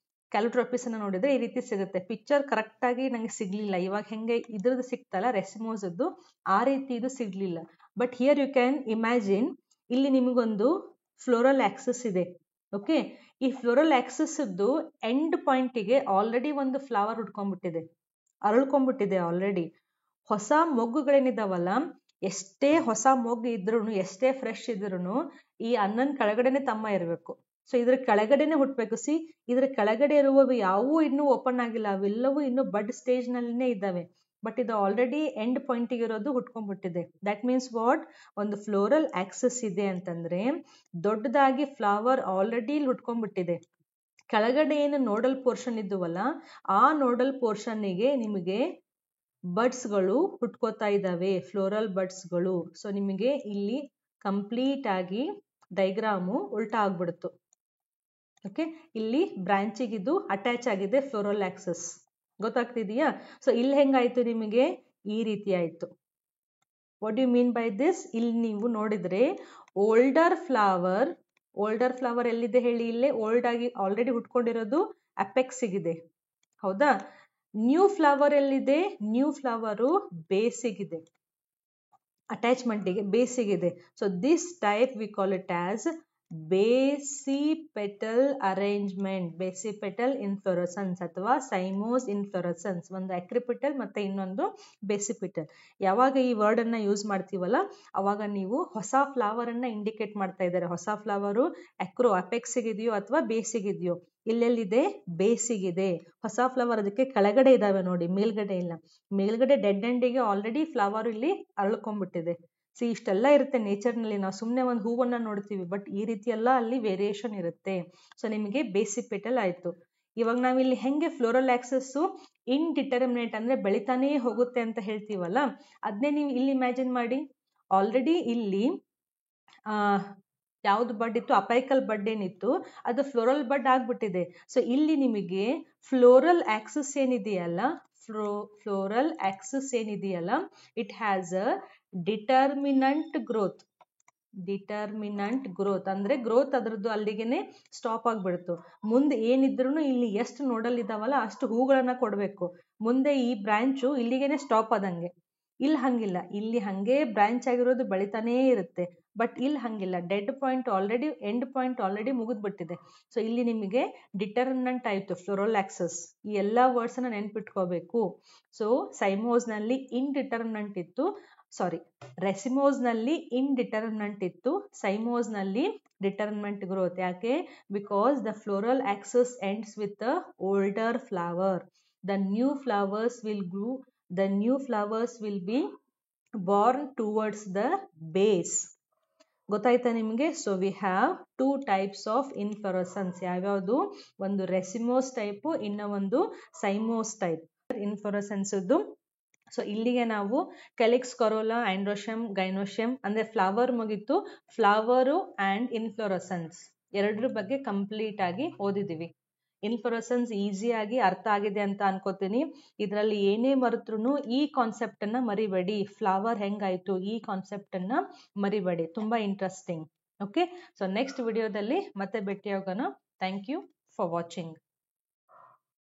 ಕ್ಯಾಲೋಟ್ರೋಪಿಸ್ ಅನ್ನ ನೋಡಿದ್ರೆ ಈ ರೀತಿ ಸಿಗುತ್ತೆ. ಪಿಕ್ಚರ್ ಕರೆಕ್ಟ್ ಆಗಿ ನಂಗೆ ಸಿಗ್ಲಿಲ್ಲ. ಇವಾಗ ಹೆಂಗೆ ಇದ್ರದ್ದು ಸಿಕ್ತಲ್ಲ ರೆಸಿಮೋಸದ್ದು, ಆ ರೀತಿ ಇದು ಸಿಗ್ಲಿಲ್ಲ. But here you can imagine, ಇಲ್ಲಿ ನಿಮಗೊಂದು ಫ್ಲೋರಲ್ ಆಕ್ಸಸ್ ಇದೆ. ಓಕೆ, ಈ ಫ್ಲೋರಲ್ ಆಕ್ಸಸ್ ಎಂಡ್ ಪಾಯಿಂಟಿಗೆ ಆಲ್ರೆಡಿ ಒಂದು ಫ್ಲವರ್ ಹುಡ್ಕೊಂಡ್ಬಿಟ್ಟಿದೆ, ಅರಳ್ಕೊಂಡ್ಬಿಟ್ಟಿದೆ ಆಲ್ರೆಡಿ. ಹೊಸ ಮೊಗ್ಗುಗಳೇನಿದಾವಲ್ಲ, ಎಷ್ಟೇ ಹೊಸ ಮೊಗ್ಗು ಇದ್ರು, ಎಷ್ಟೇ ಫ್ರೆಶ್ ಇದ್ರು, ಈ ಅನ್ನನ್ ಕೆಳಗಡೆನೆ ತಮ್ಮ ಇರಬೇಕು. ಸೊ ಇದ್ರ ಕೆಳಗಡೆನೆ ಹುಟ್ಟಬೇಕು. ಸಿ, ಇದ್ರ ಕೆಳಗಡೆ ಇರುವವು ಯಾವುವು ಇನ್ನೂ ಓಪನ್ ಆಗಿಲ್ಲ, ಅವೆಲ್ಲವೂ ಇನ್ನು ಬಡ್ ಸ್ಟೇಜ್ ನಲ್ಲಿನೇ ಇದ್ದಾವೆ. ಬಟ್ ಇದು ಆಲ್ರೆಡಿ ಎಂಡ್ ಪಾಯಿಂಟಿಗೆ ಇರೋದು ಹುಟ್ಕೊಂಡ್ಬಿಟ್ಟಿದೆ. That means what? ಒಂದು ಫ್ಲೋರಲ್ ಆಕ್ಸಸ್ ಇದೆ ಅಂತಂದ್ರೆ ದೊಡ್ಡದಾಗಿ ಫ್ಲವರ್ ಆಲ್ರೆಡಿ ಇಲ್ಲಿ ಹುಟ್ಕೊಂಡ್ಬಿಟ್ಟಿದೆ. ಕೆಳಗಡೆ ಏನು ನೋಡಲ್ ಪೋರ್ಷನ್ ಇದ್ದುವಲ್ಲ, ಆ ನೋಡಲ್ ಪೋರ್ಷನ್ನಿಗೆ ನಿಮಗೆ ಬಡ್ಸ್ಗಳು ಹುಟ್ಕೋತಾ ಇದ್ದಾವೆ, ಫ್ಲೋರಲ್ ಬಡ್ಸ್ಗಳು. ಸೊ ನಿಮಗೆ ಇಲ್ಲಿ ಕಂಪ್ಲೀಟ್ ಆಗಿ ಡೈಗ್ರಾಮು ಉಲ್ಟಾ ಆಗ್ಬಿಡ್ತು. ಓಕೆ, ಇಲ್ಲಿ ಬ್ರಾಂಚಿಗೆ ಇದು ಅಟ್ಯಾಚ್ ಆಗಿದೆ ಫ್ಲೋರಲ್ ಆಕ್ಸಸ್. ಗೊತ್ತಾಗ್ತಿದೆಯಾ? ಸೊ ಇಲ್ಲಿ ಹೆಂಗಾಯ್ತು ನಿಮಗೆ? ಈ ರೀತಿ ಆಯ್ತು. What you mean by this? ಇಲ್ಲಿ ನೀವು ನೋಡಿದ್ರೆ ಓಲ್ಡರ್ ಫ್ಲವರ್ ಎಲ್ಲಿದೆ ಹೇಳಿ? ಇಲ್ಲೇ ಓಲ್ಡ್ ಆಗಿ ಆಲ್ರೆಡಿ ಹುಟ್ಕೊಂಡಿರೋದು ಅಪೆಕ್ಸ್ ಇದೆ, ಹೌದಾ? ನ್ಯೂ ಫ್ಲವರ್ ಎಲ್ಲಿದೆ? ನ್ಯೂ ಫ್ಲವರು ಬೇಸಿಗಿದೆ, ಅಟ್ಯಾಚ್ಮೆಂಟಿಗೆ ಬೇಸಿಗಿದೆ. So this type we call it as basipetal arrangement, basipetal inflorescence ಅಥವಾ ಸೈಮೋಸ್ ಇನ್ಫ್ಲೋರಸೆನ್ಸ್. ಒಂದು ಅಕ್ರಿಪಿಟಲ್ ಮತ್ತೆ ಇನ್ನೊಂದು ಬೇಸಿಪಿಟಲ್. ಯಾವಾಗ ಈ ವರ್ಡ್ ಅನ್ನ ಯೂಸ್ ಮಾಡ್ತೀವಲ್ಲ, ಅವಾಗ ನೀವು ಹೊಸ ಫ್ಲವರ್ ಅನ್ನ ಇಂಡಿಕೇಟ್ ಮಾಡ್ತಾ ಇದ್ದಾರೆ. ಹೊಸ ಫ್ಲವರು ಅಪೆಕ್ಸಿಗಿದೆಯೋ ಅಥವಾ ಬೇಸಿಗಿದೆಯೋ? ಇಲ್ಲೆಲ್ಲಿದೆ? ಬೇಸಿಗಿದೆ. ಹೊಸ ಫ್ಲವರ್ ಅದಕ್ಕೆ ಕೆಳಗಡೆ ಇದಾವೆ ನೋಡಿ, ಮೇಲ್ಗಡೆ ಇಲ್ಲ. ಮೇಲ್ಗಡೆ ಡೆಡ್ ಎಂಡಿಗೆ ಆಲ್ರೆಡಿ ಫ್ಲವರ್ ಇಲ್ಲಿ ಅರಳ್ಕೊಂಡ್ಬಿಟ್ಟಿದೆ. ಸಿ, ಇಷ್ಟೆಲ್ಲ ಇರುತ್ತೆ ನೇಚರ್ ನಲ್ಲಿ. ನಾವು ಸುಮ್ಮನೆ ಒಂದು ಹೂವನ್ನ ನೋಡ್ತೀವಿ, ಬಟ್ ಈ ರೀತಿ ಎಲ್ಲ ಅಲ್ಲಿ ವೇರಿಯೇಷನ್ ಇರುತ್ತೆ. ಸೊ ನಿಮಗೆ ಬೇಸಿಪೆಟಲ್ ಆಯ್ತು. ಇವಾಗ ನಾವಿಲ್ಲಿ ಹೆಂಗೆ ಫ್ಲೋರಲ್ ಆಕ್ಸಸ್ ಇನ್ಡಿಟರ್ಮಿನೇಟ್ ಅಂದ್ರೆ ಬೆಳಿತಾನೇ ಹೋಗುತ್ತೆ ಅಂತ ಹೇಳ್ತೀವಲ್ಲ, ಅದನ್ನೇ ನೀವು ಇಲ್ಲಿ ಇಮ್ಯಾಜಿನ್ ಮಾಡಿ. ಆಲ್ರೆಡಿ ಇಲ್ಲಿ ಯಾವ್ದು ಬಡ್ ಇತ್ತು? ಅಪೈಕಲ್ ಬಡ್ ಏನಿತ್ತು ಅದು ಫ್ಲೋರಲ್ ಬಡ್ ಆಗ್ಬಿಟ್ಟಿದೆ. ಸೊ ಇಲ್ಲಿ ನಿಮಗೆ ಫ್ಲೋರಲ್ ಆಕ್ಸಸ್ ಏನಿದೆಯಲ್ಲ, ಫ್ಲೋರಲ್ ಆಕ್ಸಸ್ ಏನಿದೆಯಲ್ಲ, it has a determinant growth. Determinant growth ಅಂದ್ರೆ ಗ್ರೋತ್ ಅದರದ್ದು ಅಲ್ಲಿಗೆನೆ ಸ್ಟಾಪ್ ಆಗ್ಬಿಡ್ತು. ಮುಂದೆ ಏನಿದ್ರು ಇಲ್ಲಿ ಎಷ್ಟು ನೋಡಲ್ ಇದಾವಲ್ಲ ಅಷ್ಟು ಹೂಗಳನ್ನ ಕೊಡ್ಬೇಕು. ಮುಂದೆ ಈ ಬ್ರಾಂಚು ಇಲ್ಲಿಗೆನೆ ಸ್ಟಾಪ್ ಆದಂಗೆ. ಇಲ್ಲಿ ಹಂಗಿಲ್ಲ, ಇಲ್ಲಿ ಹಂಗೆ ಬ್ರಾಂಚ್ ಆಗಿರೋದು ಬೆಳಿತಾನೇ ಇರುತ್ತೆ. ಬಟ್ ಇಲ್ಲಿ ಹಂಗಿಲ್ಲ, dead point already, end point already ಮುಗಿದ್ಬಿಟ್ಟಿದೆ. ಸೊ ಇಲ್ಲಿ ನಿಮಗೆ ಡಿಟರ್ಮಿನಂಟ್ ಆಯ್ತು ಫ್ಲೋರಲ್ ಆಕ್ಸಸ್. ಈ ಎಲ್ಲಾ ವರ್ಡ್ಸ್ ಅನ್ನ ನೆನ್ಪಿಟ್ಕೋಬೇಕು. ಸೊ ಸೈಮೋಸ್ ನಲ್ಲಿ ಇನ್ಡಿಟರ್ಮಿನಂಟ್ ಇತ್ತು, ರೆಸಿಮೋಸ್ ನಲ್ಲಿ ಇನ್ಡಿಟರ್ಮಿನಂಟ್ ಇತ್ತು, ಸೈಮೋಸ್ ನಲ್ಲಿ ಡಿಟರ್ಮಿನಂಟ್ ಗ್ರೋತ್. ಯಾಕೆ? Because the floral axis ends with a older flower. The new flowers will grow, the new flowers will be born towards the base. ಗೊತ್ತಾಯ್ತಾ ನಿಮಗೆ? So we have 2 types of inflorescence. ಯಾವ್ಯಾವುದು? ಒಂದು ರೆಸಿಮೋಸ್ type, ಇನ್ನ ಒಂದು ಸೈಮೋಸ್ type inflorescence. So ಇಲ್ಲಿಗೆ ನಾವು ಕೆಲಿಕ್ಸ್, corolla, ಆಂಡ್ರೋಶಿಯಂ, ಗೈನೋಶಿಯಂ ಅಂದ್ರೆ flower ಮುಗಿತು. ಫ್ಲವರು ಅಂಡ್ ಇನ್ಫ್ಲೋರಸೆನ್ಸ್ ಎರಡರ ಬಗ್ಗೆ ಕಂಪ್ಲೀಟ್ ಆಗಿ ಓದಿದೀವಿ. ಇನ್ಫ್ಲೋರಸೆನ್ಸ್ ಈಸಿಯಾಗಿ ಅರ್ಥ ಆಗಿದೆ ಅಂತ ಅನ್ಕೋತೀನಿ. ಇದರಲ್ಲಿ ಏನೇ ಮರೆತ್ರು ಈ ಕಾನ್ಸೆಪ್ಟ್ ಅನ್ನ ಮರಿಬೇಡಿ. ಫ್ಲವರ್ ಹೆಂಗಾಯ್ತು ಈ ಕಾನ್ಸೆಪ್ಟ್ ಅನ್ನ ಮರಿಬೇಡಿ, ತುಂಬಾ ಇಂಟ್ರೆಸ್ಟಿಂಗ್. ಓಕೆ, ಸೊ ನೆಕ್ಸ್ಟ್ ವಿಡಿಯೋದಲ್ಲಿ ಮತ್ತೆ ಭೇಟಿಯಾಗೋಣ. Thank you for watching.